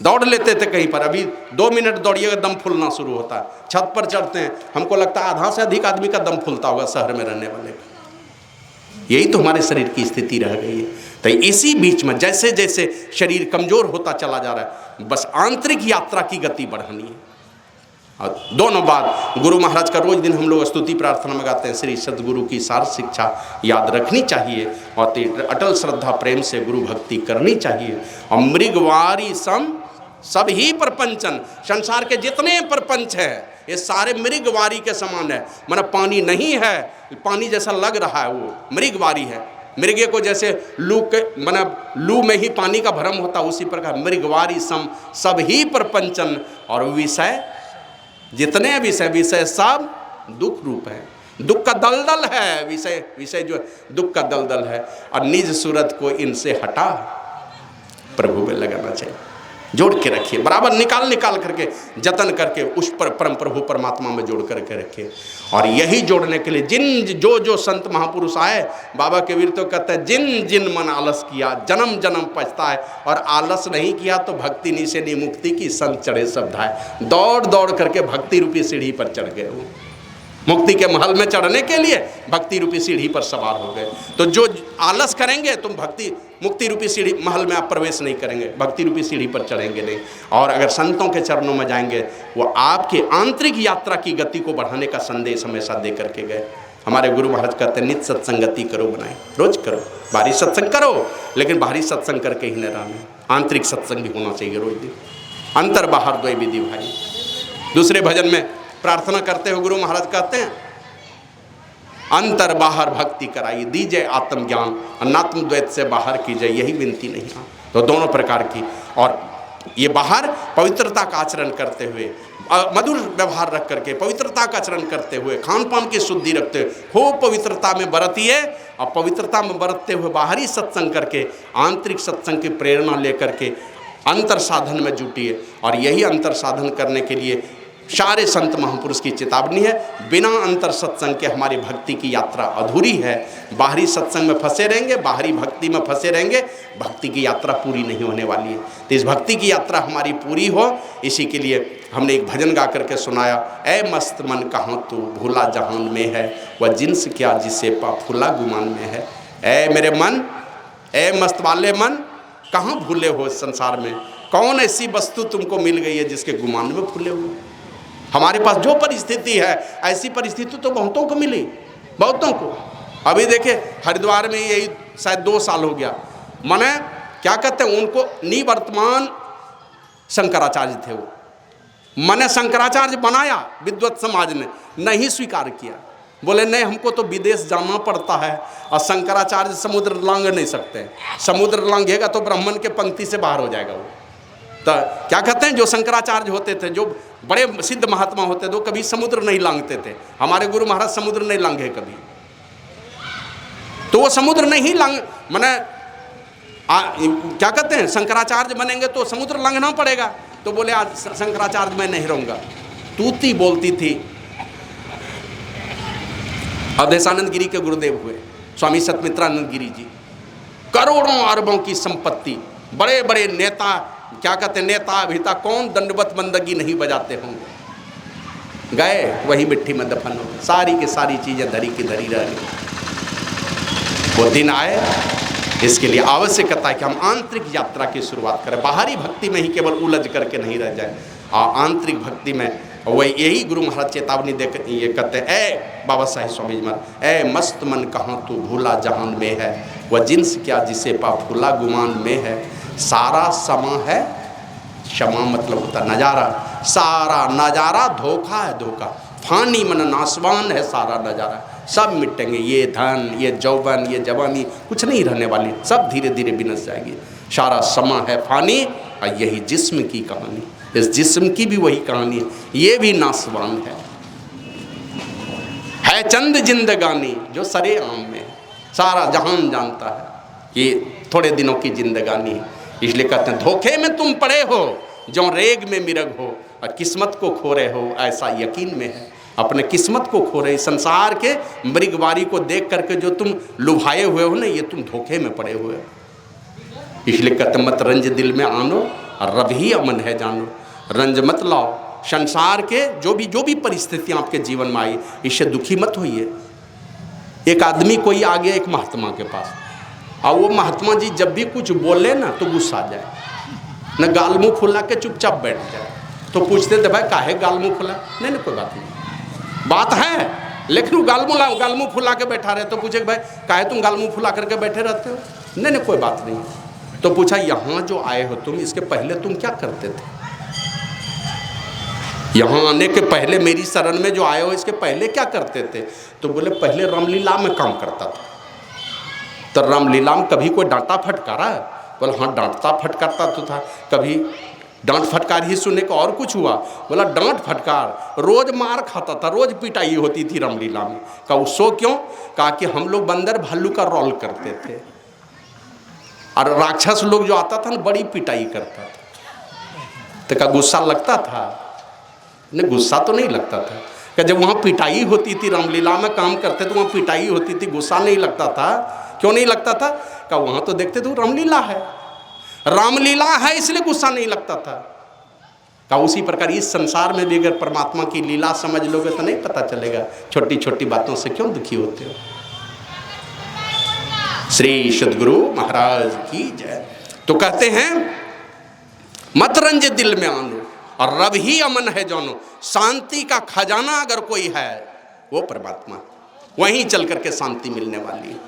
A: दौड़ लेते थे कहीं पर, अभी 2 मिनट दौड़िएगा दम फूलना शुरू होता है। छत पर चढ़ते हैं, हमको लगता है आधा से अधिक आदमी का दम फूलता होगा शहर में रहने वाले का। यही तो हमारे शरीर की स्थिति रह गई है। तो इसी बीच में जैसे जैसे शरीर कमजोर होता चला जा रहा है, बस आंतरिक यात्रा की गति बढ़ानी है। और दोनों बात गुरु महाराज का रोज दिन हम लोग स्तुति प्रार्थना में गाते हैं, श्री सद्गुरु की सार शिक्षा याद रखनी चाहिए और अटल श्रद्धा प्रेम से गुरु भक्ति करनी चाहिए। और मृगवारी सम सब ही प्रपंचन, संसार के जितने प्रपंच है ये सारे मृगवारी के समान है। माना पानी नहीं है, पानी जैसा लग रहा है वो मृगवारी है। मृगे को जैसे लू के माना लू में ही पानी का भ्रम होता, उसी प्रकार मृगवारी सम सब ही प्रपंचन, और विषय जितने विषय सब दुख रूप है, दुख का दलदल है। विषय जो दुख का दलदल है, और निज सूरत को इनसे हटा प्रभु में लगाना चाहिए। जोड़ के रखिए, बराबर निकाल करके जतन करके उस पर परम प्रभु परमात्मा में जोड़ करके रखिए। और यही जोड़ने के लिए जो संत महापुरुष आए, बाबा के वीर तो कहते हैं जिन जिन मन आलस किया जन्म जन्म पछताए, और आलस नहीं किया तो भक्ति निशे नी मुक्ति की संत चढ़े सब धाए। दौड़ दौड़ करके भक्ति रूपी सीढ़ी पर चढ़ गए वो, मुक्ति के महल में चढ़ने के लिए भक्ति रूपी सीढ़ी पर सवार हो गए। तो जो आलस करेंगे तुम मुक्ति रूपी सीढ़ी महल में आप प्रवेश नहीं करेंगे, भक्ति रूपी सीढ़ी पर चढ़ेंगे नहीं। और अगर संतों के चरणों में जाएंगे, वो आपकी आंतरिक यात्रा की गति को बढ़ाने का संदेश हमेशा दे करके गए। हमारे गुरु महाराज कहते हैं नित्य सत्संगति करो, बनाए रोज करो, बाहरी सत्संग करो, लेकिन बाहरी सत्संग करके ही न रहना, आंतरिक सत्संग भी होना चाहिए रोज दिन। अंतर बाहर द्वय विधि भाई। दूसरे भजन में प्रार्थना करते हुए गुरु महाराज कहते हैं अंतर बाहर भक्ति कराइए, दीजिए आत्मज्ञान, अनात्म द्वैत से बाहर कीजिए, यही विनती नहीं है। तो दोनों प्रकार की, और ये बाहर पवित्रता का आचरण करते हुए, मधुर व्यवहार रख करके पवित्रता का आचरण करते हुए, खान पान की शुद्धि रखते हुए हो पवित्रता में बरतिए, और पवित्रता में बरतते हुए बाहरी सत्संग करके आंतरिक सत्संग की प्रेरणा लेकर के अंतर साधन में जुटिए। और यही अंतर साधन करने के लिए सारे संत महापुरुष की चेतावनी है, बिना अंतर सत्संग के हमारी भक्ति की यात्रा अधूरी है। बाहरी सत्संग में फंसे रहेंगे, बाहरी भक्ति में फंसे रहेंगे, भक्ति की यात्रा पूरी नहीं होने वाली है। तो इस भक्ति की यात्रा हमारी पूरी हो, इसी के लिए हमने एक भजन गा करके सुनाया, ए मस्त मन कहाँ तू भूला जहान में है, वह जिन्स क्या जिसे पा फूला गुमान में है। ए मेरे मन, ए मस्त वाले मन, कहाँ भूले हो संसार में, कौन ऐसी वस्तु तुमको मिल गई है जिसके गुमान में फूले हुए। हमारे पास जो परिस्थिति है, ऐसी परिस्थिति तो बहुतों को मिली, बहुतों को। अभी देखिए हरिद्वार में यही शायद 2 साल हो गया, माने क्या कहते हैं उनको निवर्तमान शंकराचार्य थे वो, मैंने शंकराचार्य बनाया, विद्वत समाज ने नहीं स्वीकार किया, बोले नहीं हमको तो विदेश जाना पड़ता है, और शंकराचार्य समुद्र लांघ नहीं सकते, समुद्र लांघेगा तो ब्राह्मण के पंक्ति से बाहर हो जाएगा वो। तो क्या कहते हैं जो शंकराचार्य होते थे, जो बड़े सिद्ध महात्मा होते थे, वो कभी समुद्र नहीं लांघते थे। हमारे गुरु महाराज समुद्र नहीं लांघे कभी, तो वो समुद्र नहीं लांघ माने क्या कहते हैं शंकराचार्य बनेंगे तो समुद्र लांघना पड़ेगा। तो बोले आज शंकराचार्य मैं नहीं रहूंगा। तूती बोलती थी। अवधेशानंद गिरी के गुरुदेव हुए स्वामी सतमित्रानंद गिरी जी, करोड़ों अरबों की संपत्ति, बड़े बड़े नेता, क्या कहते नेता अभिता, कौन दंडवत बंदगी नहीं बजाते होंगे। गए वही मिट्टी में दफन हो, सारी की सारी चीजें धरी की धरी रह गई। वो दिन आए, इसके लिए आवश्यकता है कि हम आंतरिक यात्रा की शुरुआत करें, बाहरी भक्ति में ही केवल उलझ करके नहीं रह जाए, और आंतरिक भक्ति में वही यही गुरु महाराज चेतावनी देकर ये कहते हैं, ए बाबा साहेब स्वामी जी महाराज, ए मस्त मन कहाँ तू भूला जहान में है, वह जिन्स क्या जिसे पा फूला गुमान में है। सारा समा है, क्षमा मतलब होता नजारा, सारा नजारा धोखा है, धोखा फानी मन नासवान है सारा नजारा, सब मिटेंगे, ये धन, ये जौवन, ये जवानी कुछ नहीं रहने वाली, सब धीरे धीरे बिनस जाएगी। सारा समा है फानी और यही जिस्म की कहानी, इस जिस्म की भी वही कहानी है, ये भी नासवान है चंद जिंदगानी जो सरे आम में है। सारा जहान जानता है कि थोड़े दिनों की जिंदगानी है, इसलिए कहते हैं धोखे में तुम पड़े हो जो रेग में मिरग हो, और किस्मत को खो रहे हो ऐसा यकीन में है। अपने किस्मत को खो रहे, संसार के मृगवारी को देख करके जो तुम लुभाए हुए हो ना, ये तुम धोखे में पड़े हुए हो। इसलिए कहते मत रंज दिल में आनो और रब ही अमन है जानो, रंज मत लाओ। संसार के जो भी परिस्थितियां आपके जीवन में आई, इससे दुखी मत होइए। एक आदमी कोई आ गया एक महात्मा के पास, और वो महात्मा जी जब भी कुछ बोले ना तो गुस्सा आ जाए, न गाल मुँह फुला के चुपचाप बैठ जाए। तो पूछते थे भाई काहे गाल मुँह फुला? नहीं कोई बात नहीं, बात है, लेकिन वो गाल मुँह फुला के बैठा रहे। तो पूछे भाई काहे तुम गाल मुँह फुला करके बैठे रहते हो? नहीं कोई बात नहीं। तो पूछा यहाँ जो आए हो तुम, इसके पहले तुम क्या करते थे? यहाँ आने के पहले मेरी शरण में जो आए हो, इसके पहले क्या करते थे? तो बोले पहले रामलीला में काम करता था। तो रामलीला में कभी कोई डांटा फटकारा? बोला हाँ डांटता फटकारता तो था। कभी डांट फटकार ही सुनने को और कुछ हुआ? बोला डांट फटकार, रोज मार खाता था, रोज पिटाई होती थी रामलीला में। कहा उसो क्यों? कहा कि हम लोग बंदर भालू का रोल करते थे, और राक्षस लोग जो आता था ना बड़ी पिटाई करता था। तो कहा गुस्सा लगता था? नहीं गुस्सा तो नहीं लगता था। कि जब वहाँ पिटाई होती थी, रामलीला में काम करते तो वहाँ पिटाई होती थी, गुस्सा नहीं लगता था? क्यों नहीं लगता था? कि वहाँ तो देखते थे रामलीला है, रामलीला है इसलिए गुस्सा नहीं लगता था। का उसी प्रकार इस संसार में भी अगर परमात्मा की लीला समझ लोगे तो नहीं पता चलेगा छोटी छोटी बातों से क्यों दुखी होते हो। श्री सद्गुरु महाराज की जय। तो कहते हैं मत रंज दिल में आनो और रब ही अमन है जानो। शांति का खजाना अगर कोई है वो परमात्मा, वहीं चल करके शांति मिलने वाली है।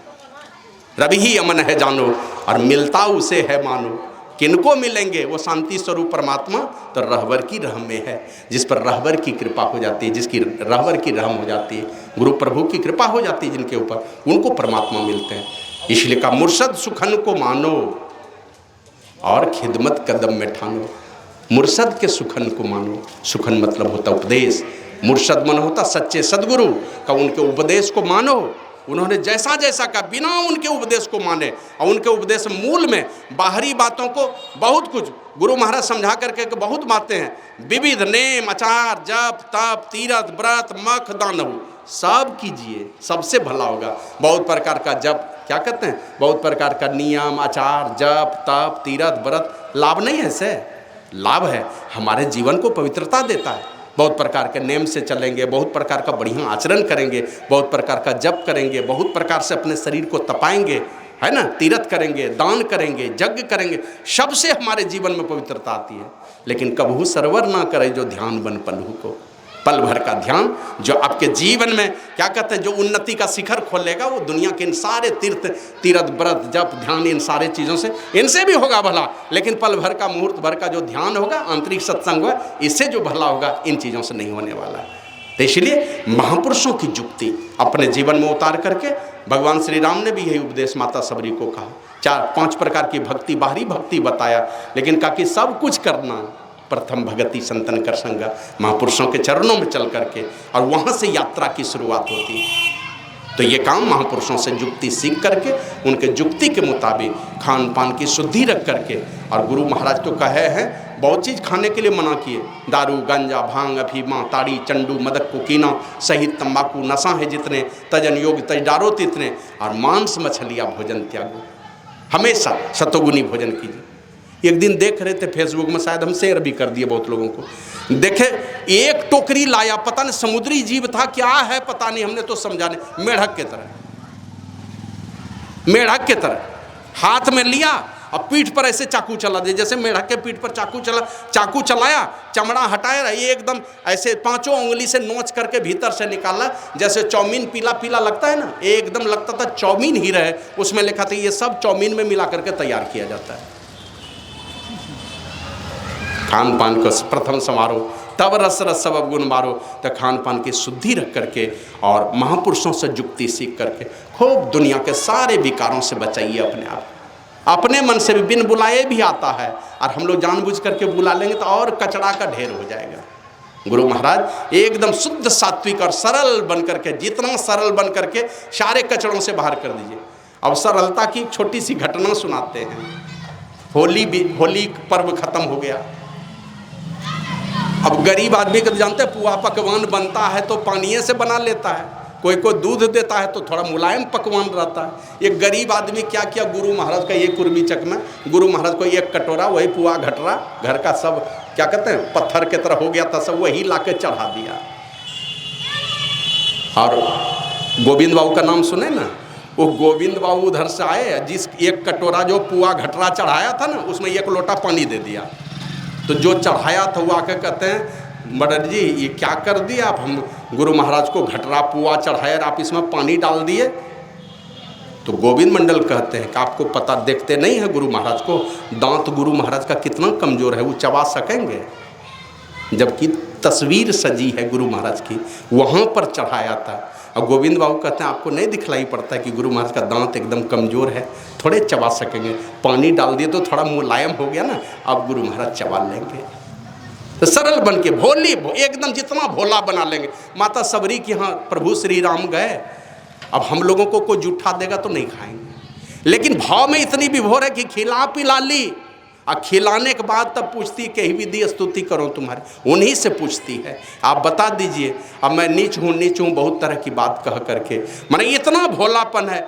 A: रब ही अमन है जानो और मिलता उसे है मानो। किनको मिलेंगे? वो शांति स्वरूप परमात्मा तो रहबर की रहम में है, जिस पर रहबर की कृपा हो जाती है, जिसकी रहबर की रहम हो जाती है, गुरु प्रभु की कृपा हो जाती है जिनके ऊपर, उनको परमात्मा मिलते हैं। इसलिए का मुर्शद सुखन को मानो और खिदमत कदम में ठानो। मुर्शद के सुखन को मानो। सुखन मतलब होता उपदेश, मुर्शद मन होता सच्चे सदगुरु का, उनके उपदेश को मानो। उन्होंने जैसा जैसा का बिना उनके उपदेश को माने, और उनके उपदेश मूल में बाहरी बातों को बहुत कुछ गुरु महाराज समझा करके बहुत बातें हैं। विविध नेम आचार जप तप तीरथ व्रत मख दानव सब कीजिए, सबसे भला होगा। बहुत प्रकार का जप, क्या कहते हैं, बहुत प्रकार का नियम आचार जप तप तीरथ व्रत लाभ नहीं है, से लाभ है, हमारे जीवन को पवित्रता देता है। बहुत प्रकार के नेम से चलेंगे, बहुत प्रकार का बढ़िया आचरण करेंगे, बहुत प्रकार का जप करेंगे, बहुत प्रकार से अपने शरीर को तपाएंगे, है ना, तीरथ करेंगे, दान करेंगे, यज्ञ करेंगे, सबसे हमारे जीवन में पवित्रता आती है। लेकिन कबहू सरवर ना करे जो ध्यान बन पलहू को। पल भर का ध्यान जो आपके जीवन में क्या कहते हैं, जो उन्नति का शिखर खोलेगा, वो दुनिया के इन सारे तीर्थ व्रत जप ध्यान इन सारे चीज़ों से, इनसे भी होगा भला, लेकिन पल भर का मुहूर्त भर का जो ध्यान होगा, आंतरिक सत्संग होगा, इससे जो भला होगा इन चीज़ों से नहीं होने वाला है। तो इसलिए महापुरुषों की जुक्ति अपने जीवन में उतार करके भगवान श्री राम ने भी यही उपदेश माता सबरी को कहा। 4-5 प्रकार की भक्ति, बाहरी भक्ति बताया, लेकिन कहा कि सब कुछ करना प्रथम भगति संतन कर संगा, महापुरुषों के चरणों में चल करके, और वहाँ से यात्रा की शुरुआत होती है। तो ये काम महापुरुषों से जुक्ति सीख करके, उनके जुक्ति के मुताबिक खान पान की शुद्धि रख करके, और गुरु महाराज तो कहे हैं बहुत चीज़ खाने के लिए मना किए, दारू गांजा भांग अफीमा ताड़ी चंडू मदक कुकीना सहित तंबाकू नशा है जितने, तजन योग तज डारो तितने, और मांस मछलियाँ भोजन त्यागो, हमेशा सतोगुनी भोजन कीजिए। एक दिन देख रहे थे फेसबुक में, शायद हम शेयर भी कर दिए बहुत लोगों को, देखे एक टोकरी लाया, पता नहीं समुद्री जीव था क्या है पता नहीं, हमने तो समझा नहीं, मेढक के तरह, मेढक के तरह हाथ में लिया और पीठ पर ऐसे चाकू चला दिया, जैसे मेढक के पीठ पर चाकू चलाया, चमड़ा हटाया, ये एकदम ऐसे 5 उंगली से नोच करके भीतर से निकाला, जैसे चौमीन पीला पीला लगता है ना, एकदम लगता था चौमीन ही रहे। उसमें लिखा था ये सब चौमीन में मिला करके तैयार किया जाता है। खान पान को प्रथम समारोह, तब रस रस सब गुण मारो। तो खान पान की शुद्धि रख करके और महापुरुषों से जुक्ति सीख करके खूब दुनिया के सारे विकारों से बचाइए अपने आप। अपने मन से भी बिन बुलाए भी आता है, और हम लोग जानबूझ करके बुला लेंगे तो और कचरा का ढेर हो जाएगा। गुरु महाराज एकदम शुद्ध सात्विक और सरल बन करके, जितना सरल बन करके सारे कचड़ों से बाहर कर दीजिए। अब सरलता की एक छोटी सी घटना सुनाते हैं। होली पर्व खत्म हो गया। अब गरीब आदमी को जानते हैं, पुआ पकवान बनता है तो पानी से बना लेता है, कोई को दूध देता है तो थोड़ा मुलायम पकवान रहता है। एक गरीब आदमी क्या किया, गुरु महाराज का ये कुर्मी चक में गुरु महाराज को एक कटोरा वही पुआ घटरा घर का सब क्या कहते हैं पत्थर के तरह हो गया था, सब वही लाके चढ़ा दिया। और गोविंद बाबू का नाम सुने ना, वो गोविंद बाबू उधर से आए, जिस एक कटोरा जो पुआ घटरा चढ़ाया था ना उसमें एक लोटा पानी दे दिया। तो जो चढ़ाया था वो आके कहते हैं, मडर जी ये क्या कर दिया आप, हम गुरु महाराज को घटरा पुआ चढ़ाया और आप इसमें पानी डाल दिए। तो गोविंद मंडल कहते हैं कि आपको पता देखते नहीं है गुरु महाराज को, दांत गुरु महाराज का कितना कमज़ोर है, वो चबा सकेंगे। जबकि तस्वीर सजी है गुरु महाराज की, वहाँ पर चढ़ाया था। और गोविंद बाबू कहते हैं आपको नहीं दिखलाई पड़ता है कि गुरु महाराज का दांत एकदम कमज़ोर है, थोड़े चबा सकेंगे। पानी डाल दिए तो थोड़ा मुलायम हो गया ना, अब गुरु महाराज चबा लेंगे। तो सरल बन के भोली एकदम जितना भोला बना लेंगे। माता सबरी के यहाँ प्रभु श्री राम गए, अब हम लोगों को कोई जूठा देगा तो नहीं खाएंगे, लेकिन भाव में इतनी विभोर है कि खिला पिला ली, और खिलाने के बाद तब पूछती कहीं विधि स्तुति करो तुम्हारी, उन्हीं से पूछती है आप बता दीजिए। अब मैं नीच हूँ बहुत तरह की बात कह करके, माने इतना भोलापन है,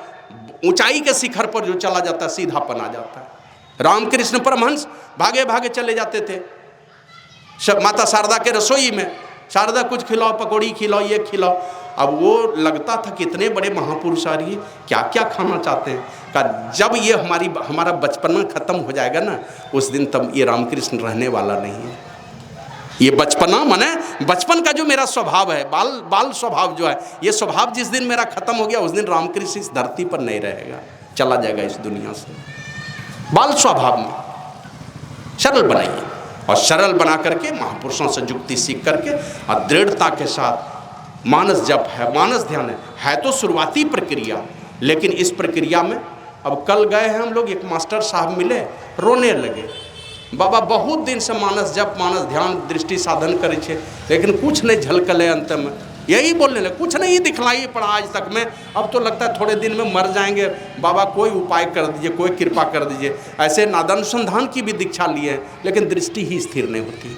A: ऊंचाई के शिखर पर जो चला जाता है सीधापन आ जाता है। रामकृष्ण परमहंस भागे भागे चले जाते थे माता शारदा के रसोई में, शारदा कुछ खिलाओ, पकौड़ी खिलाओ, ये खिलाओ। अब वो लगता था कितने बड़े महापुरुष आ रही है, क्या क्या खाना चाहते हैं। का जब ये हमारा बचपना खत्म हो जाएगा ना, उस दिन तब ये रामकृष्ण रहने वाला नहीं है। ये बचपना माने बचपन का जो मेरा स्वभाव है, बाल स्वभाव जो है, ये स्वभाव जिस दिन मेरा खत्म हो गया उस दिन रामकृष्ण इस धरती पर नहीं रहेगा, चला जाएगा इस दुनिया से। बाल स्वभाव में सरल बनाइए, और सरल बना करके महापुरुषों से युक्ति सीख करके और दृढ़ता के साथ मानस जप है, मानस ध्यान है तो शुरुआती प्रक्रिया, लेकिन इस प्रक्रिया में अब कल गए हैं हम लोग, एक मास्टर साहब मिले, रोने लगे। बाबा बहुत दिन से मानस जप मानस ध्यान दृष्टि साधन करे छे, लेकिन कुछ नहीं झलकले, अंत में यही बोलने लगे, कुछ नहीं दिखलाई पड़ा आज तक में, अब तो लगता है थोड़े दिन में मर जाएंगे। बाबा कोई उपाय कर दीजिए, कोई कृपा कर दीजिए। ऐसे नादानुसंधान की भी दीक्षा लिए हैं, लेकिन दृष्टि ही स्थिर नहीं होती।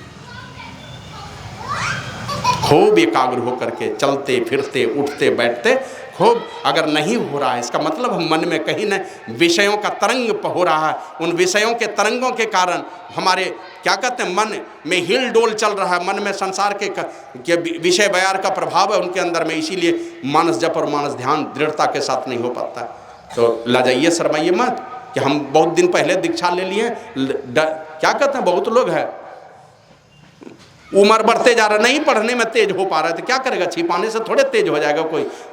A: खूब एकाग्र होकर के चलते फिरते उठते बैठते, खूब अगर नहीं हो रहा है इसका मतलब हम मन में कहीं न विषयों का तरंग हो रहा है, उन विषयों के तरंगों के कारण हमारे क्या कहते हैं मन में हिल डोल चल रहा है, मन में संसार के विषय बयार का प्रभाव है उनके अंदर में, इसीलिए मानस जप और मानस ध्यान दृढ़ता के साथ नहीं हो पाता। तो लजाइए शर्माइए मत कि हम बहुत दिन पहले दीक्षा ले लिए, क्या कहते हैं बहुत लोग हैं उम्र बढ़ते जा रहा, नहीं पढ़ने में तेज हो पा रहा है तो क्या करेगा, छिपाने से थोड़े तेज हो जाएगा,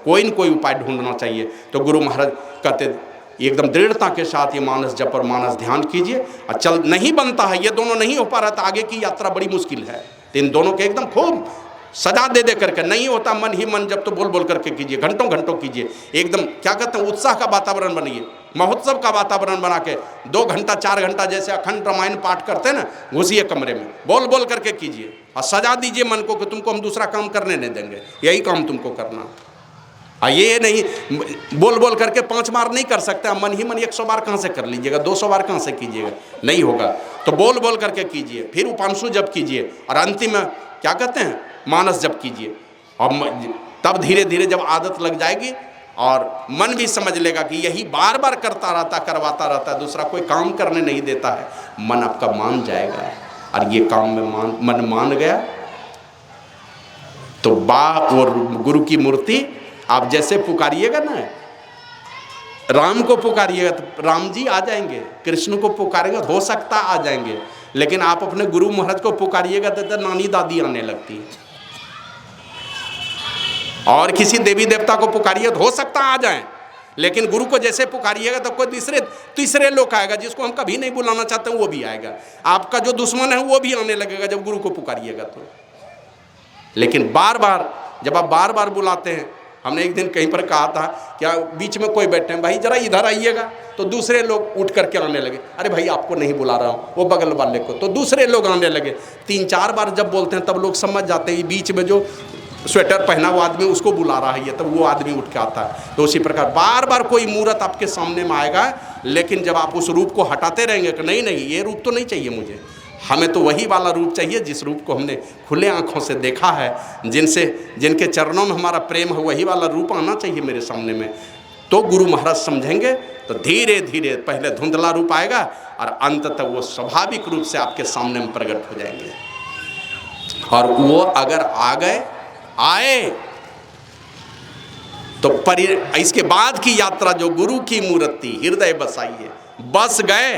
A: कोई न कोई उपाय ढूंढना चाहिए। तो गुरु महाराज कहते एकदम दृढ़ता के साथ ये मानस जप और मानस ध्यान कीजिए, और चल नहीं बनता है, ये दोनों नहीं हो पा रहा तो आगे की यात्रा बड़ी मुश्किल है। तो इन दोनों के एकदम खूब सजा दे दे करके, नहीं होता मन ही मन जब तो बोल बोल करके कीजिए, घंटों घंटों कीजिए, एकदम क्या कहते हैं उत्साह का वातावरण बनाइए, महोत्सव का वातावरण बना के 2 घंटा 4 घंटा जैसे अखंड रामायण पाठ करते हैं ना, घुसिए कमरे में, बोल बोल करके कीजिए, और सजा दीजिए मन को कि तुमको हम दूसरा काम करने नहीं देंगे, यही काम तुमको करना। ये नहीं बोल बोल करके 5 बार नहीं कर सकते, मन ही मन 100 बार कहाँ से कर लीजिएगा, 200 बार कहाँ से कीजिएगा, नहीं होगा। तो बोल बोल करके कीजिए, फिर उपांशु जप कीजिए, और अंतिम में क्या कहते हैं मानस जप कीजिए। और तब धीरे धीरे जब आदत लग जाएगी और मन भी समझ लेगा कि यही बार बार करता रहता, करवाता रहता है, दूसरा कोई काम करने नहीं देता है, मन आपका मान जाएगा। और ये काम में मन मान गया तो बा और गुरु की मूर्ति आप जैसे पुकारिएगा ना, राम को पुकारिएगा तो राम जी आ जाएंगे, कृष्ण को पुकारेंगे हो सकता आ जाएंगे, लेकिन आप अपने गुरु महाराज को पुकारिएगा तो नानी दादी आने लगती है, और किसी देवी देवता को पुकारिए तो हो सकता आ जाए, लेकिन गुरु को जैसे पुकारिएगा तो कोई तीसरे लोग आएगा जिसको हम कभी नहीं बुलाना चाहते हैं, वो भी आएगा, आपका जो दुश्मन है वो भी आने लगेगा जब गुरु को पुकारिएगा तो। लेकिन बार बार जब आप बार बार बुलाते हैं हमने एक दिन कहीं पर कहा था, क्या बीच में कोई बैठे हैं, भाई जरा इधर आइएगा, तो दूसरे लोग उठ करके आने लगे, अरे भाई आपको नहीं बुला रहा हूँ, वो बगल वाले को, तो दूसरे लोग आने लगे। 3-4 बार जब बोलते हैं तब लोग समझ जाते हैं बीच में जो स्वेटर पहना हुआ आदमी उसको बुला रहा है, तब वो आदमी उठ के आता है। तो उसी प्रकार बार बार कोई मूर्त आपके सामने में आएगा, लेकिन जब आप उस रूप को हटाते रहेंगे कि नहीं नहीं ये रूप तो नहीं चाहिए मुझे, हमें तो वही वाला रूप चाहिए जिस रूप को हमने खुले आँखों से देखा है, जिनके चरणों में हमारा प्रेम है, वही वाला रूप आना चाहिए मेरे सामने में। तो गुरु महाराज समझेंगे तो धीरे धीरे पहले धुंधला रूप आएगा और अंत तक वो स्वाभाविक रूप से आपके सामने में प्रकट हो जाएंगे। और वो अगर आए तो इसके बाद की यात्रा जो गुरु की मूर्ति हृदय बसाइए, बस गए,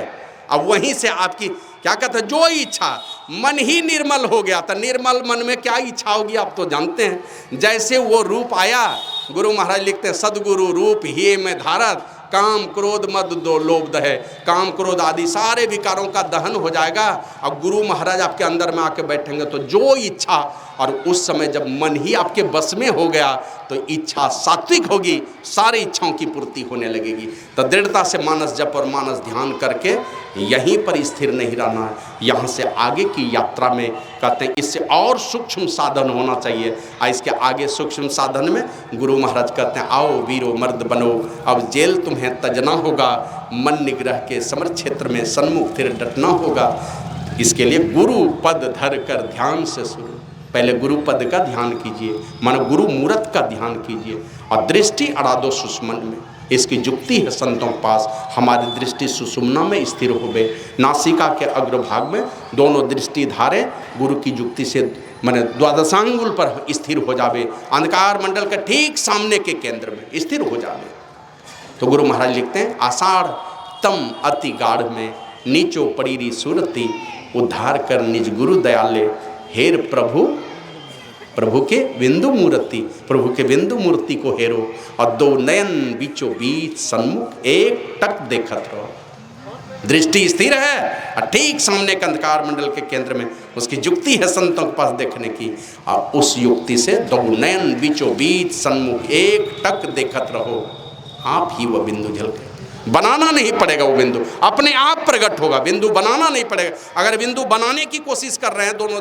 A: अब वहीं से आपकी क्या कहते हैं, जो इच्छा, मन ही निर्मल हो गया, तो निर्मल मन में क्या इच्छा होगी आप तो जानते हैं। जैसे वो रूप आया, गुरु महाराज लिखते हैं, सदगुरु रूप ही में धारत, काम क्रोध मद दो लोभ दहे, काम क्रोध आदि सारे विकारों का दहन हो जाएगा। अब गुरु महाराज आपके अंदर में आके बैठेंगे तो जो इच्छा, और उस समय जब मन ही आपके बस में हो गया तो इच्छा सात्विक होगी, सारी इच्छाओं की पूर्ति होने लगेगी। तो दृढ़ता से मानस जप और मानस ध्यान करके यहीं पर स्थिर नहीं रहना है, यहाँ से आगे की यात्रा में कहते हैं इससे और सूक्ष्म साधन होना चाहिए। और इसके आगे सूक्ष्म साधन में गुरु महाराज कहते हैं, आओ वीरो मर्द बनो, अब जेल तुम्हें तजना होगा, मन निग्रह के समर क्षेत्र में सन्मुख फिर डटना होगा। इसके लिए गुरु पद धर कर ध्यान से शुरू, पहले गुरु पद का ध्यान कीजिए, मानो गुरु मूर्त का ध्यान कीजिए, और दृष्टि अड़ा दो सुषुम्न में। इसकी युक्ति है संतों के पास, हमारी दृष्टि सुषुम्ना में स्थिर होवे, नासिका के अग्रभाग में दोनों दृष्टि धारे गुरु की युक्ति से माने द्वादशांगुल पर स्थिर हो जावे, अंधकार मंडल के ठीक सामने के केंद्र में स्थिर हो जावे। तो गुरु महाराज लिखते हैं, आषाढ़ तम अति गाढ़ में नीचो पड़ीरी सूरती, उद्धार कर निज गुरु दयाले, हेर प्रभु प्रभु के बिंदु मूर्ति, प्रभु के बिंदु मूर्ति को हेरो, और दो नयन बीचों बीच सन्मुख एक टक देखत रहो। दृष्टि स्थिर है और ठीक सामने के अंधकार मंडल के केंद्र में उसकी युक्ति है संतों के पास देखने की, और उस युक्ति से दो नयन बीचों बीच सन्मुख एक टक देखत रहो। आप ही वह बिंदु झलके, बनाना नहीं पड़ेगा, वो बिंदु अपने आप प्रकट होगा, बिंदु बनाना नहीं पड़ेगा। अगर बिंदु बनाने की कोशिश कर रहे हैं दोनों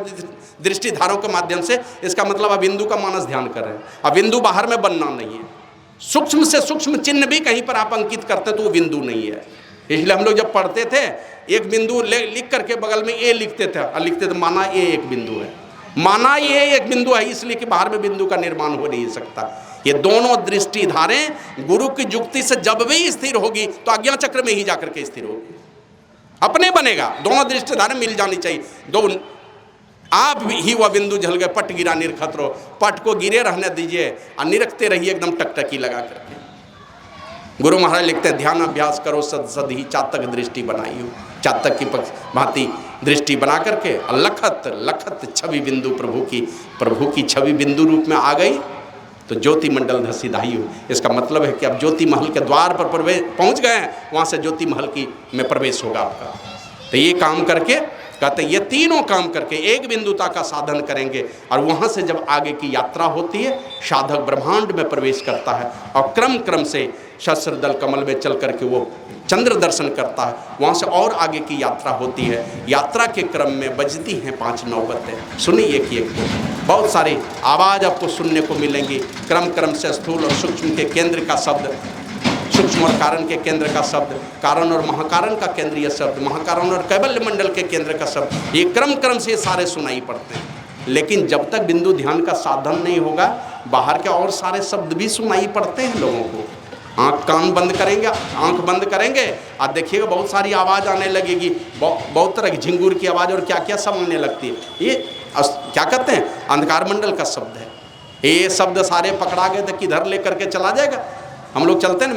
A: दृष्टिधारों के माध्यम से, इसका मतलब आप बिंदु का मानस ध्यान कर रहे हैं, अब बिंदु बाहर में बनना नहीं है। सूक्ष्म से सूक्ष्म चिन्ह भी कहीं पर आप अंकित करते तो वो बिंदु नहीं है। इसलिए हम लोग जब पढ़ते थे एक बिंदु लिख करके बगल में ए लिखते थे, और लिखते थे माना ये एक बिंदु है, माना ये एक बिंदु है, इसलिए कि बाहर में बिंदु का निर्माण हो नहीं सकता। ये दोनों दृष्टि धारें गुरु की युक्ति से जब भी स्थिर होगी तो आज्ञा चक्र में ही जाकर के स्थिर होगी, अपने बनेगा। दोनों दृष्टि धारें मिल जानी चाहिए। दो आप ही वह बिंदु झल गए, पट गिरा निरखत रहो, पट को गिरे रहने दीजिए और निरखते रहिए एकदम टकटकी लगा करके। गुरु महाराज लिखते हैं, ध्यान अभ्यास करो सद सद ही चातक दृष्टि बनाई हो, चातक की भांति दृष्टि बना करके लखत लखत छवि बिंदु प्रभु की छवि बिंदु रूप में आ गई तो ज्योति मंडल धसी धाई हो। इसका मतलब है कि अब ज्योति महल के द्वार पर प्रवेश पहुंच गए हैं, वहाँ से ज्योति महल की में प्रवेश होगा आपका। तो ये काम करके कहते ये तीनों काम करके एक बिंदुता का साधन करेंगे, और वहाँ से जब आगे की यात्रा होती है साधक ब्रह्मांड में प्रवेश करता है, और क्रम क्रम से शस्त्र दल कमल में चल करके वो चंद्र दर्शन करता है। वहाँ से और आगे की यात्रा होती है। यात्रा के क्रम में बजती हैं 5 नौबतें, सुनिए एक एक बहुत सारी आवाज़ आपको सुनने को मिलेंगी। क्रम क्रम से स्थूल और सूक्ष्म के केंद्र का शब्द, सूक्ष्म और कारण के केंद्र का शब्द, कारण और महाकारण का केंद्रीय शब्द, महाकारण और कैवल्य मंडल के केंद्र का शब्द, ये क्रम क्रम से सारे सुनाई पड़ते हैं। लेकिन जब तक बिंदु ध्यान का साधन नहीं होगा, बाहर के और सारे शब्द भी सुनाई पड़ते हैं लोगों को। कान बंद करेंगे, आंख बंद करेंगे और देखिएगा बहुत सारी आवाज़ आने लगेगी, बहुत तरह की झिंगुर की आवाज़ और क्या क्या सब आने लगती है। ये क्या कहते हैं, अंधकार मंडल का शब्द है। ये शब्द सारे पकड़ा गए तो किधर ले करके चला जाएगा। हम लोग चलते हैं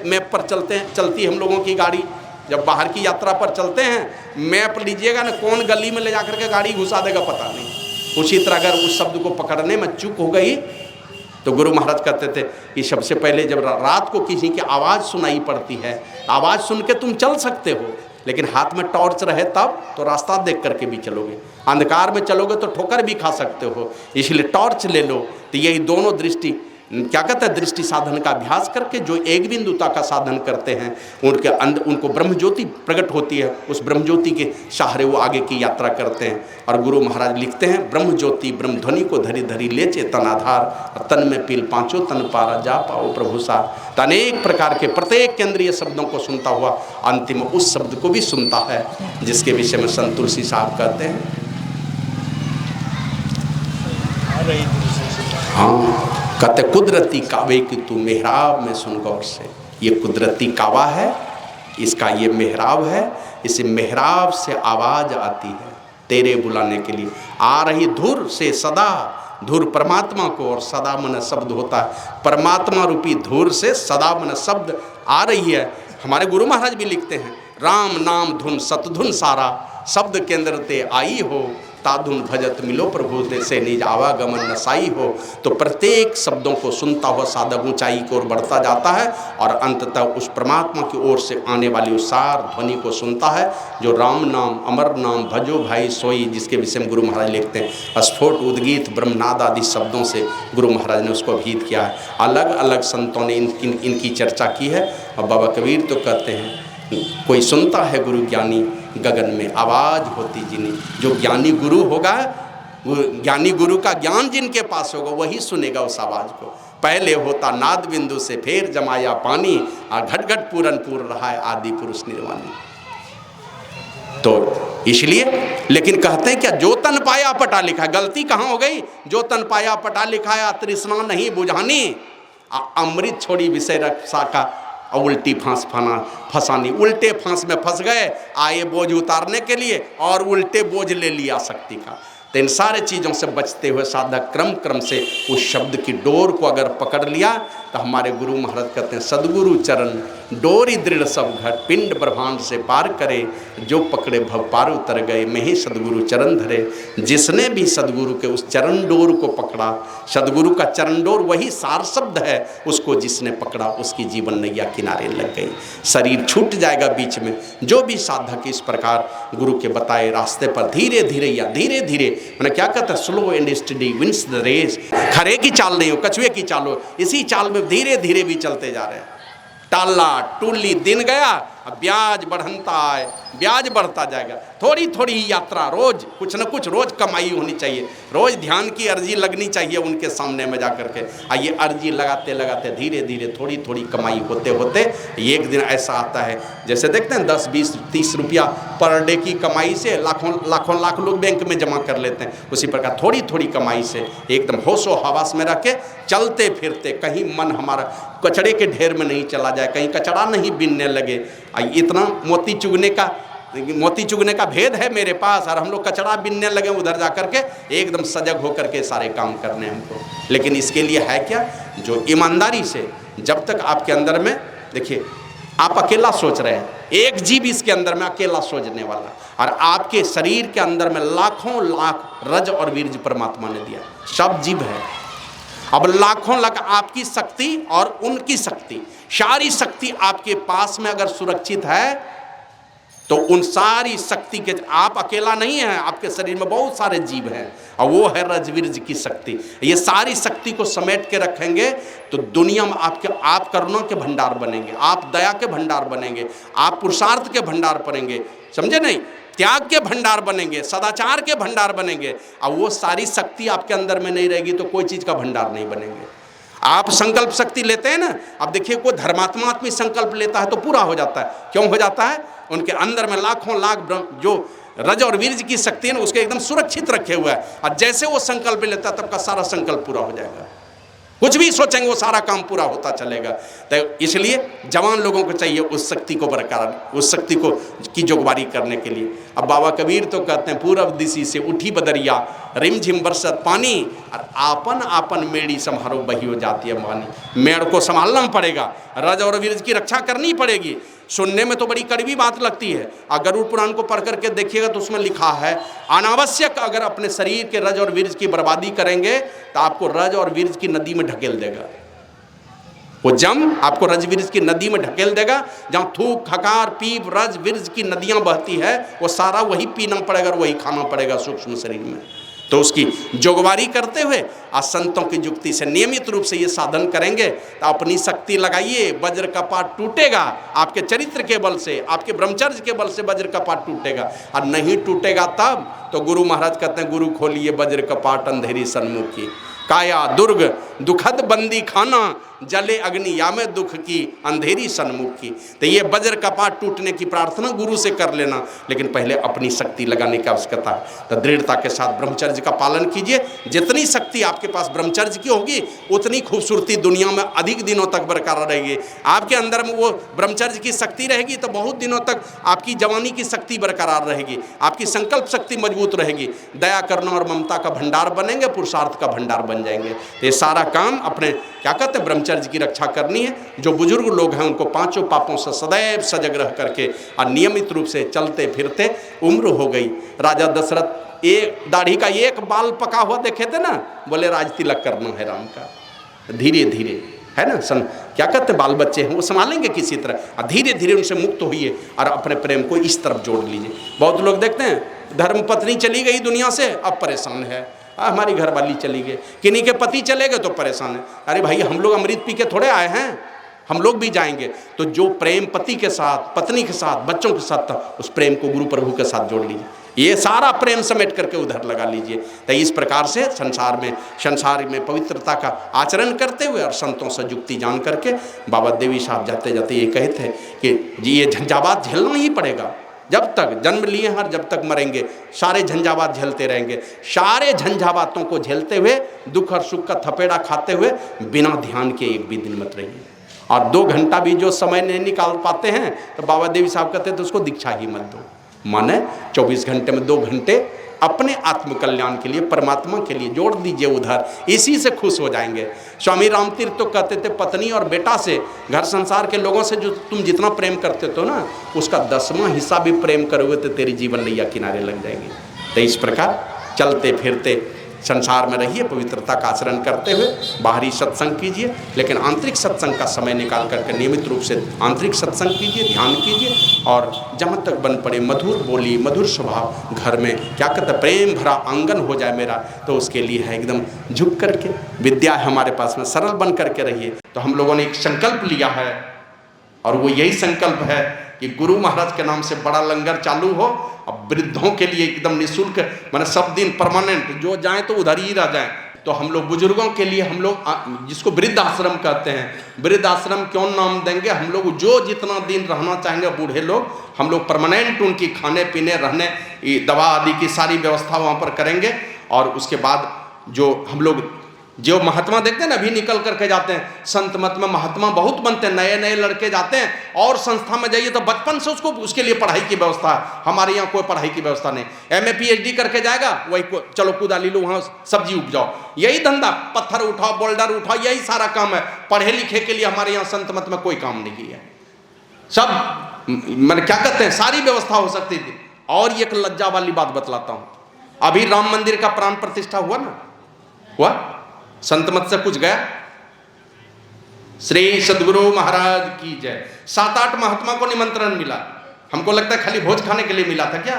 A: मैप पर चलती है हम लोगों की गाड़ी। जब बाहर की यात्रा पर चलते हैं मैप लीजिएगा ना, कौन गली में ले जा करके गाड़ी घुसा देगा पता नहीं। उसी तरह अगर उस शब्द को पकड़ने में चूक हो गई तो गुरु महाराज कहते थे कि सबसे पहले जब रात को किसी की आवाज़ सुनाई पड़ती है, आवाज़ सुन के तुम चल सकते हो, लेकिन हाथ में टॉर्च रहे तब तो रास्ता देख करके भी चलोगे। अंधकार में चलोगे तो ठोकर भी खा सकते हो, इसलिए टॉर्च ले लो। तो यही दोनों दृष्टि क्या कहते हैं, दृष्टि साधन का अभ्यास करके जो एक बिंदुता का साधन करते हैं, उनके अंदर उनको ब्रह्म ज्योति प्रकट होती है। उस ब्रह्म ज्योति के सहारे वो आगे की यात्रा करते हैं। और गुरु महाराज लिखते हैं, ब्रह्म ज्योति ब्रह्म ध्वनि को धरी धरी ले चेतन आधार, तन में पील पांचों तन पारा जा पाओ प्रभु सार। तो अनेक प्रकार के प्रत्येक केंद्रीय शब्दों को सुनता हुआ अंतिम उस शब्द को भी सुनता है जिसके विषय में संत तुलसी साहब कहते हैं, हाँ, कहते कुदरती कावे की तू मेहराब में सुन गौर से। ये कुदरती कावा है, इसका ये मेहराब है, इस मेहराब से आवाज़ आती है तेरे बुलाने के लिए। आ रही धुर से सदा, धुर परमात्मा को और सदा मन शब्द होता है, परमात्मा रूपी धुर से सदा मन शब्द आ रही है। हमारे गुरु महाराज भी लिखते हैं, राम नाम धुन सतधुन सारा, शब्द केंद्र ते आई हो, ताधुन भजत मिलो प्रभु ते से निज आवागमन नसाई हो। तो प्रत्येक शब्दों को सुनता हुआ साधक ऊंचाई की ओर बढ़ता जाता है और अंततः उस परमात्मा की ओर से आने वाली उस सार ध्वनि को सुनता है, जो राम नाम अमर नाम भजो भाई सोई, जिसके विषय में गुरु महाराज लिखते हैं, स्फोट उद्गीत ब्रह्मनाद आदि शब्दों से गुरु महाराज ने उसको अभिहित किया है। अलग अलग संतों ने इनकी चर्चा की है। और बाबा कबीर तो कहते हैं, कोई सुनता है गुरु ज्ञानी, गगन में आवाज़ होती जिनी। जो ज्ञानी गुरु होगा, ज्ञानी गुरु का ज्ञान जिनके पास होगा वही सुनेगा उस आवाज़ को। पहले होता नाद बिंदु से फिर जमाया पानी, और घट घट पूरन पूर रहा है आदि पुरुष निर्वाणी। तो इसलिए, लेकिन कहते हैं क्या, जो तन पाया पटा लिखा है। गलती कहाँ हो गई, जो तन पाया पटा लिखा है, तृष्णा नहीं बुझानी, अमृत छोड़ी विषय रक्षा का, और उल्टी फंसानी। उल्टे फांस में फंस गए, आए बोझ उतारने के लिए और उल्टे बोझ ले लिया शक्ति का। तो इन सारे चीज़ों से बचते हुए साधक क्रम क्रम से उस शब्द की डोर को अगर पकड़ लिया, तो हमारे गुरु महाराज कहते हैं, सदगुरु चरण डोरी दृढ़ सब घट, पिंड ब्रह्मांड से पार करे, जो पकड़े भव पार उतर गए, मैं ही सदगुरु चरण धरे। जिसने भी सदगुरु के उस चरण डोर को पकड़ा, सदगुरु का चरण डोर वही सार शब्द है, उसको जिसने पकड़ा उसकी जीवन नैया किनारे लग गई, शरीर छूट जाएगा बीच में। जो भी साधक इस प्रकार गुरु के बताए रास्ते पर धीरे धीरे या धीरे धीरे, मैंने क्या कहता है, slow and steady wins the race. खरे की चाल नहीं हो, कछुए की चाल हो, इसी चाल में धीरे धीरे भी चलते जा रहे हैं। टाला टूली दिन गया, अब ब्याज बढ़ता है, ब्याज बढ़ता जाएगा। थोड़ी थोड़ी यात्रा, रोज कुछ न कुछ रोज कमाई होनी चाहिए, रोज ध्यान की अर्जी लगनी चाहिए उनके सामने में जा करके। ये अर्जी लगाते लगाते धीरे धीरे थोड़ी थोड़ी कमाई होते होते एक दिन ऐसा आता है, जैसे देखते हैं 10 20 30 रुपया पर डे की कमाई से लाख लोग बैंक में जमा कर लेते हैं। उसी प्रकार थोड़ी थोड़ी कमाई से एकदम होशो हवास में रख के चलते फिरते, कहीं मन हमारा कचड़े के ढेर में नहीं चला जाए, कहीं कचड़ा नहीं बिनने लगे। इतना मोती चुगने का भेद है मेरे पास, और हम लोग कचड़ा बिनने लगे उधर जा करके, एकदम सजग होकर के सारे काम करने हमको। लेकिन इसके लिए है क्या, जो ईमानदारी से, जब तक आपके अंदर में, देखिए आप अकेला सोच रहे हैं, एक जीव इसके अंदर में अकेला सोचने वाला, और आपके शरीर के अंदर में लाखों लाख रज और वीर्य परमात्मा ने दिया, सब जीव है। अब लाखों लाख आपकी शक्ति और उनकी शक्ति, सारी शक्ति आपके पास में अगर सुरक्षित है, तो उन सारी शक्ति के, आप अकेला नहीं है, आपके शरीर में बहुत सारे जीव हैं, और वो है रजवीर्ज की शक्ति। ये सारी शक्ति को समेट के रखेंगे तो दुनिया में आप करुणा के भंडार बनेंगे, आप दया के भंडार बनेंगे, आप पुरुषार्थ के भंडार बनेंगे, समझे नहीं, त्याग के भंडार बनेंगे, सदाचार के भंडार बनेंगे। और वो सारी शक्ति आपके अंदर में नहीं रहेगी तो कोई चीज़ का भंडार नहीं बनेंगे। आप संकल्प शक्ति लेते हैं ना, अब देखिए कोई धर्मात्मा आदमी संकल्प लेता है तो पूरा हो जाता है। क्यों हो जाता है, उनके अंदर में लाखों लाख जो रज और वीर्य की शक्ति है ना, उसके एकदम सुरक्षित रखे हुआ है, और जैसे वो संकल्प लेता है तब का सारा संकल्प पूरा हो जाएगा। कुछ भी सोचेंगे वो सारा काम पूरा होता चलेगा। तो इसलिए जवान लोगों को चाहिए उस शक्ति को बरकरार, उस शक्ति को की जोगवारी करने के लिए। अब बाबा कबीर तो कहते हैं, पूरब दिशा से उठी बदरिया, रिमझिम बरसत पानी, और आपन आपन मेड़ी संभारो बही हो जाती है मानी। मेड़ को संभालना पड़ेगा, रज और वीर्य की रक्षा करनी पड़ेगी। सुनने में तो बड़ी कड़वी बात लगती है, और गरुड़ पुराण को पढ़ करके देखिएगा तो उसमें लिखा है, अनावश्यक अगर अपने शरीर के रज और वीर्य की बर्बादी करेंगे तो आपको रज और वीर्य की नदी में ढकेल देगा। वो जम आपको रज वीर्य की नदी में ढकेल देगा, जहाँ थूक खकार पीप रज वीर्य की नदियाँ बहती है, वो सारा वही पीना पड़ेगा और वही खाना पड़ेगा सूक्ष्म शरीर में। तो उसकी जोगवारी करते हुए आज संतों की युक्ति से नियमित रूप से ये साधन करेंगे तो अपनी शक्ति लगाइए, वज्र का पाट टूटेगा। आपके चरित्र के बल से, आपके ब्रह्मचर्य के बल से वज्र का पाट टूटेगा। और नहीं टूटेगा तब तो गुरु महाराज कहते हैं, गुरु खोलिए वज्र का पाट अंधेरी सन्मुखी, काया दुर्ग दुखद बंदी खाना, जले अग्नि यामे दुख की अंधेरी सन्मुख की। तो ये वज्र का पाट टूटने की प्रार्थना गुरु से कर लेना, लेकिन पहले अपनी शक्ति लगाने की आवश्यकता है। तो दृढ़ता के साथ ब्रह्मचर्य का पालन कीजिए। जितनी शक्ति आपके पास ब्रह्मचर्य की होगी उतनी खूबसूरती दुनिया में अधिक दिनों तक बरकरार रहेगी। आपके अंदर में वो ब्रह्मचर्य की शक्ति रहेगी तो बहुत दिनों तक आपकी जवानी की शक्ति बरकरार रहेगी, आपकी संकल्प शक्ति मजबूत रहेगी, दया करना और ममता का भंडार बनेंगे, पुरुषार्थ का भंडार बन जाएंगे। तो ये सारा काम अपने क्या कहते हैं ब्रह्मचर्य की रक्षा करनी है। जो बुजुर्ग लोग हैं उनको पांचों पापों से सदैव सजग रह करके और नियमित रूप से चलते फिरते, उम्र हो गई, राजा दशरथ एक दाढ़ी का एक बाल पका हुआ देखे थे ना, बोले राज तिलक करना है राम का, धीरे धीरे है ना, क्या कहते हैं बाल बच्चे हैं वो संभालेंगे किसी तरह, और धीरे धीरे उनसे मुक्त होइए और अपने प्रेम को इस तरफ जोड़ लीजिए। बहुत लोग देखते हैं धर्म पत्नी चली गई दुनिया से, अब परेशान है, हमारी घरवाली चली गई, किन्हीं के पति चले गए तो परेशान है। अरे भाई हम लोग अमृत पी के थोड़े आए हैं, हम लोग भी जाएंगे। तो जो प्रेम पति के साथ, पत्नी के साथ, बच्चों के साथ था, उस प्रेम को गुरु प्रभु के साथ जोड़ लीजिए, ये सारा प्रेम समेट करके उधर लगा लीजिए। तो इस प्रकार से संसार में पवित्रता का आचरण करते हुए और संतों से युक्ति जान करके बाबा देवी साहब जाते जाते ये कहते हैं कि जी ये झंझावात झेलना ही पड़ेगा, जब तक जन्म लिए हैं और जब तक मरेंगे सारे झंझावात झेलते रहेंगे। सारे झंझावातों को झेलते हुए, दुख और सुख का थपेड़ा खाते हुए बिना ध्यान के एक भी दिन मत रहिए। और 2 घंटा भी जो समय नहीं निकाल पाते हैं तो बाबा देवी साहब कहते हैं तो उसको दीक्षा ही मत दो। माने 24 घंटे में 2 घंटे अपने आत्मकल्याण के लिए, परमात्मा के लिए जोड़ दीजिए उधर, इसी से खुश हो जाएंगे। स्वामी रामतीर्थ तो कहते थे पत्नी और बेटा से, घर संसार के लोगों से जो तुम जितना प्रेम करते हो ना, उसका 10वां हिस्सा भी प्रेम करोगे तो तेरी जीवन नैया किनारे लग जाएगी। तो इस प्रकार चलते फिरते संसार में रहिए, पवित्रता का आचरण करते हुए बाहरी सत्संग कीजिए, लेकिन आंतरिक सत्संग का समय निकाल करके नियमित रूप से आंतरिक सत्संग कीजिए, ध्यान कीजिए। और जहाँ तक बन पड़े मधुर बोली, मधुर स्वभाव, घर में क्या कहते हैं प्रेम भरा आंगन हो जाए मेरा, तो उसके लिए है एकदम झुक करके, विद्या है हमारे पास में, सरल बन करके रहिए। तो हम लोगों ने एक संकल्प लिया है और वो यही संकल्प है कि गुरु महाराज के नाम से बड़ा लंगर चालू हो, अब वृद्धों के लिए एकदम निःशुल्क, माने सब दिन परमानेंट, जो जाएं तो उधर ही रह जाएं। तो हम लोग बुजुर्गों के लिए हम लोग जिसको वृद्ध आश्रम कहते हैं, वृद्ध आश्रम क्यों नाम देंगे, हम लोग जो जितना दिन रहना चाहेंगे बूढ़े लोग, हम लोग परमानेंट उनकी खाने पीने रहने दवा आदि की सारी व्यवस्था वहाँ पर करेंगे। और उसके बाद जो हम लोग जो महात्मा देखते हैं ना, अभी निकल करके जाते हैं संत मत में, महात्मा बहुत बनते हैं, नए नए लड़के जाते हैं और संस्था में जाइए तो बचपन से उसको उसके लिए पढ़ाई की व्यवस्था है। हमारे यहाँ कोई पढ़ाई की व्यवस्था नहीं, MA PhD करके जाएगा, वही चलो कुदाली लो, वहाँ सब्जी उपजाओ, यही धंधा, पत्थर उठाओ, बोल्डर उठाओ, यही सारा काम है। पढ़े लिखे के लिए हमारे यहाँ संत मत में कोई काम नहीं किया, सब मैंने क्या कहते हैं सारी व्यवस्था हो सकती थी। और एक लज्जा वाली बात बतलाता हूँ, अभी राम मंदिर का प्राण प्रतिष्ठा हुआ ना, हुआ, संत मत से कुछ गया, श्री सदगुरु महाराज की जय। 7-8 महात्मा को निमंत्रण मिला, हमको लगता है खाली भोज खाने के लिए मिला था क्या?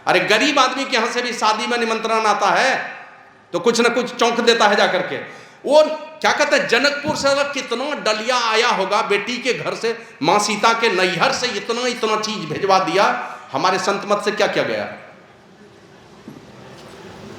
A: अरे गरीब आदमी के यहाँ से भी शादी में निमंत्रण आता है तो कुछ न कुछ चौंक देता है जाकर के। वो क्या कहते हैं जनकपुर से कितना डलिया आया होगा, बेटी के घर से, माँ सीता के नैहर से इतना इतना चीज भेजवा दिया। हमारे संत मत से क्या क्या गया?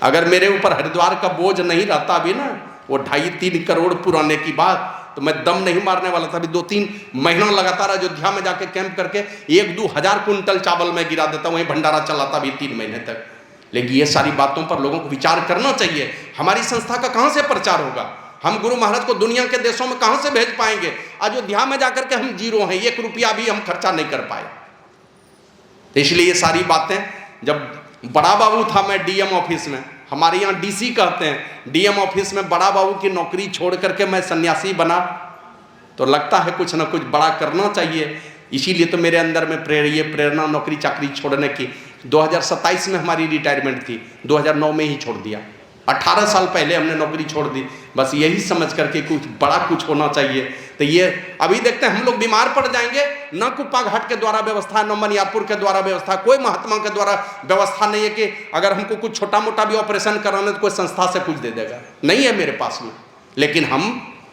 A: अगर मेरे ऊपर हरिद्वार का बोझ नहीं रहता अभी ना, वो 2.5-3 करोड़ पुराने की बात, तो मैं दम नहीं मारने वाला था। अभी 2-3 महीना लगातार अयोध्या में जाके कैंप करके 1-2 हजार कुंटल चावल में गिरा देता, वहीं भंडारा चलाता अभी 3 महीने तक। लेकिन ये सारी बातों पर लोगों को विचार करना चाहिए। हमारी संस्था का कहाँ से प्रचार होगा? हम गुरु महाराज को दुनिया के देशों में कहाँ से भेज पाएंगे? अयोध्या में जाकर के हम जीरो हैं, 1 रुपया भी हम खर्चा नहीं कर पाए। तो इसलिए ये सारी बातें, जब बड़ा बाबू था मैं DM ऑफिस में, हमारे यहाँ DC कहते हैं, DM ऑफिस में बड़ा बाबू की नौकरी छोड़ करके मैं सन्यासी बना, तो लगता है कुछ ना कुछ बड़ा करना चाहिए। इसीलिए तो मेरे अंदर में प्रेरणा नौकरी चाकरी छोड़ने की। 2027 में हमारी रिटायरमेंट थी, 2009 में ही छोड़ दिया। 18 साल पहले हमने नौकरी छोड़ दी, बस यही समझ करके कुछ बड़ा कुछ होना चाहिए। तो ये अभी देखते हैं हम लोग बीमार पड़ जाएंगे, न कुप्पा घाट के द्वारा व्यवस्था, न मनियापुर के द्वारा व्यवस्था, कोई महात्मा के द्वारा व्यवस्था नहीं है कि अगर हमको कुछ छोटा मोटा भी ऑपरेशन कराना तो कोई संस्था से कुछ दे देगा, नहीं है मेरे पास में। लेकिन हम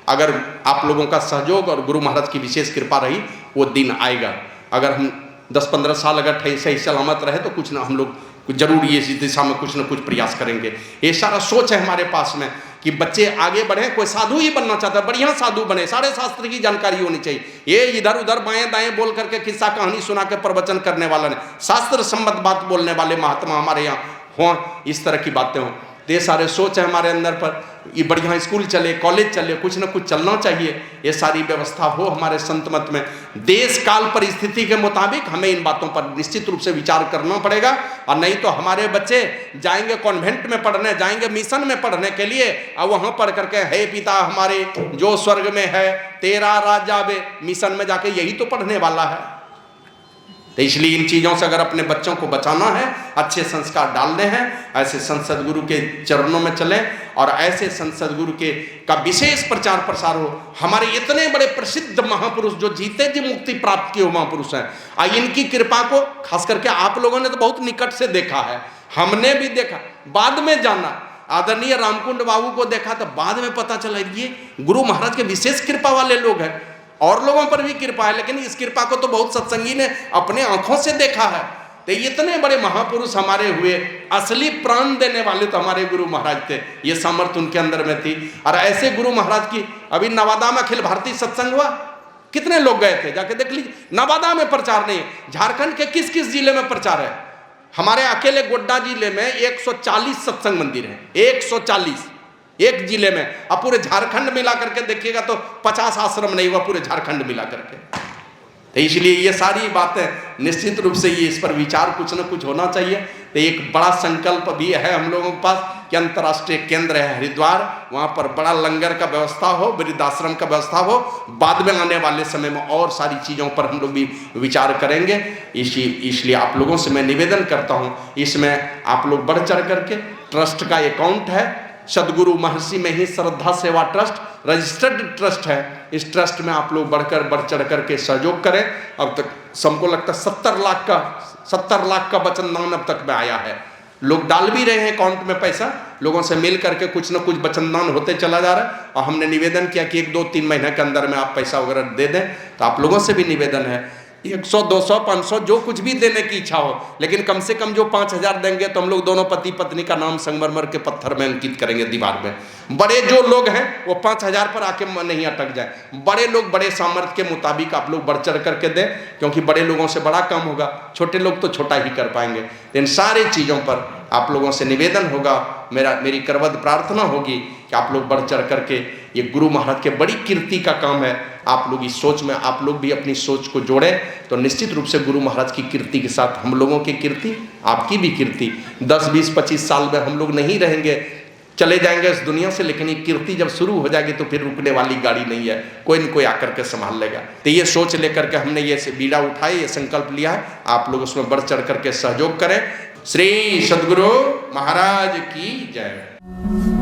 A: अगर आप लोगों का सहयोग और गुरु महाराज की विशेष कृपा रही, वो दिन आएगा। अगर हम 10-15 साल अगर सही सलामत रहे तो कुछ ना हम लोग कुछ जरूर ये इस दिशा में कुछ ना कुछ प्रयास करेंगे। ये सारा सोच है हमारे पास में कि बच्चे आगे बढ़े। कोई साधु ही बनना चाहता है, बढ़िया साधु बने, सारे शास्त्र की जानकारी होनी चाहिए। ये इधर उधर बाएं दाएं बोल करके किस्सा कहानी सुना के प्रवचन करने वाला नहीं, शास्त्र सम्मत बात बोलने वाले महात्मा हमारे यहाँ हों, इस तरह की बातें हों। ये सारे सोच है हमारे अंदर पर। ये बढ़िया स्कूल चले, कॉलेज चले, कुछ ना कुछ चलना चाहिए। ये सारी व्यवस्था हो हमारे संत मत में। देश काल परिस्थिति के मुताबिक हमें इन बातों पर निश्चित रूप से विचार करना पड़ेगा, और नहीं तो हमारे बच्चे जाएंगे कॉन्वेंट में पढ़ने, जाएंगे मिशन में पढ़ने के लिए, और वहां पढ़ करके हे पिता हमारे जो स्वर्ग में है तेरा राज आवे, मिशन में जाके यही तो पढ़ने वाला है। तो इसलिए इन चीज़ों से अगर अपने बच्चों को बचाना है, अच्छे संस्कार डालने हैं, ऐसे संत सद्गुरु के चरणों में चलें और ऐसे संत सद्गुरु के का विशेष प्रचार प्रसार हो। हमारे इतने बड़े प्रसिद्ध महापुरुष जो जीते जी मुक्ति प्राप्त किए महापुरुष हैं, इनकी कृपा को खास करके आप लोगों ने तो बहुत निकट से देखा है, हमने भी देखा, बाद में जाना। आदरणीय रामकुंड बाबू को देखा तो बाद में पता चला ये गुरु महाराज के विशेष कृपा वाले लोग हैं। और लोगों पर भी कृपा है, लेकिन इस कृपा को तो बहुत सत्संगी ने अपने आंखों से देखा है। तो इतने बड़े महापुरुष हमारे हुए, असली प्राण देने वाले तो हमारे गुरु महाराज थे, ये सामर्थ्य उनके अंदर में थी। और ऐसे गुरु महाराज की अभी नवादा में अखिल भारतीय सत्संग हुआ, कितने लोग गए थे, जाके देख लीजिए। नवादा में प्रचार नहीं है, झारखंड के किस किस जिले में प्रचार है? हमारे अकेले गोड्डा जिले में 140 सत्संग मंदिर है, 140 एक जिले में। अब पूरे झारखंड मिला करके देखिएगा तो 50 आश्रम नहीं हुआ पूरे झारखंड मिला करके। तो इसलिए ये सारी बातें निश्चित रूप से ये इस पर विचार कुछ न कुछ होना चाहिए। तो एक बड़ा संकल्प भी है हम लोगों के पास कि अंतर्राष्ट्रीय केंद्र है हरिद्वार, वहाँ पर बड़ा लंगर का व्यवस्था हो, वृद्धाश्रम का व्यवस्था हो। बाद में आने वाले समय में और सारी चीज़ों पर हम लोग भी विचार करेंगे। इसलिए आप लोगों से मैं निवेदन करता हूँ, इसमें आप लोग बढ़ चढ़ करके, ट्रस्ट का अकाउंट है सदगुरु महर्षि में ही श्रद्धा सेवा ट्रस्ट, रजिस्टर्ड ट्रस्ट है। इस ट्रस्ट में आप लोग बढ़ चढ़ करके सहयोग करें। अब तक हमको लगता है 70 लाख का बचनदान अब तक में आया है। लोग डाल भी रहे हैं अकाउंट में पैसा, लोगों से मिल करके कुछ न कुछ बचनदान होते चला जा रहा है। और हमने निवेदन किया कि 1-2-3 महीने के अंदर में आप पैसा वगैरह दे दें। तो आप लोगों से भी निवेदन है 100, 200, 500 जो कुछ भी देने की इच्छा हो, लेकिन कम से कम जो 5000 देंगे तो हम लोग दोनों पति पत्नी का नाम संगमरमर के पत्थर में अंकित करेंगे दीवार में। बड़े जो लोग हैं वो 5000 पर आके नहीं अटक जाए। बड़े लोग बड़े सामर्थ्य के मुताबिक आप लोग बढ़ चढ़ करके दें, क्योंकि बड़े लोगों से बड़ा काम होगा, छोटे लोग तो छोटा ही कर पाएंगे। इन सारी चीज़ों पर आप लोगों से निवेदन होगा, मेरी करवद प्रार्थना होगी कि आप लोग बढ़ चढ़ करके, ये गुरु महाराज के बड़ी कीर्ति का काम है। आप लोग इस सोच में आप लोग भी अपनी सोच को जोड़ें तो निश्चित रूप से गुरु महाराज की कीर्ति के साथ हम लोगों की कीर्ति, आपकी भी कीर्ति 10, 20, 25 साल में हम लोग नहीं रहेंगे, चले जाएंगे इस दुनिया से, लेकिन ये कीर्ति जब शुरू हो जाएगी तो फिर रुकने वाली गाड़ी नहीं है, कोई न कोई आकर के संभाल लेगा। तो ये सोच लेकर के हमने ये बीड़ा उठाई, ये संकल्प लिया है। आप लोग उसमें बढ़ चढ़ करके सहयोग करें। श्री सद्गुरु महाराज की जय।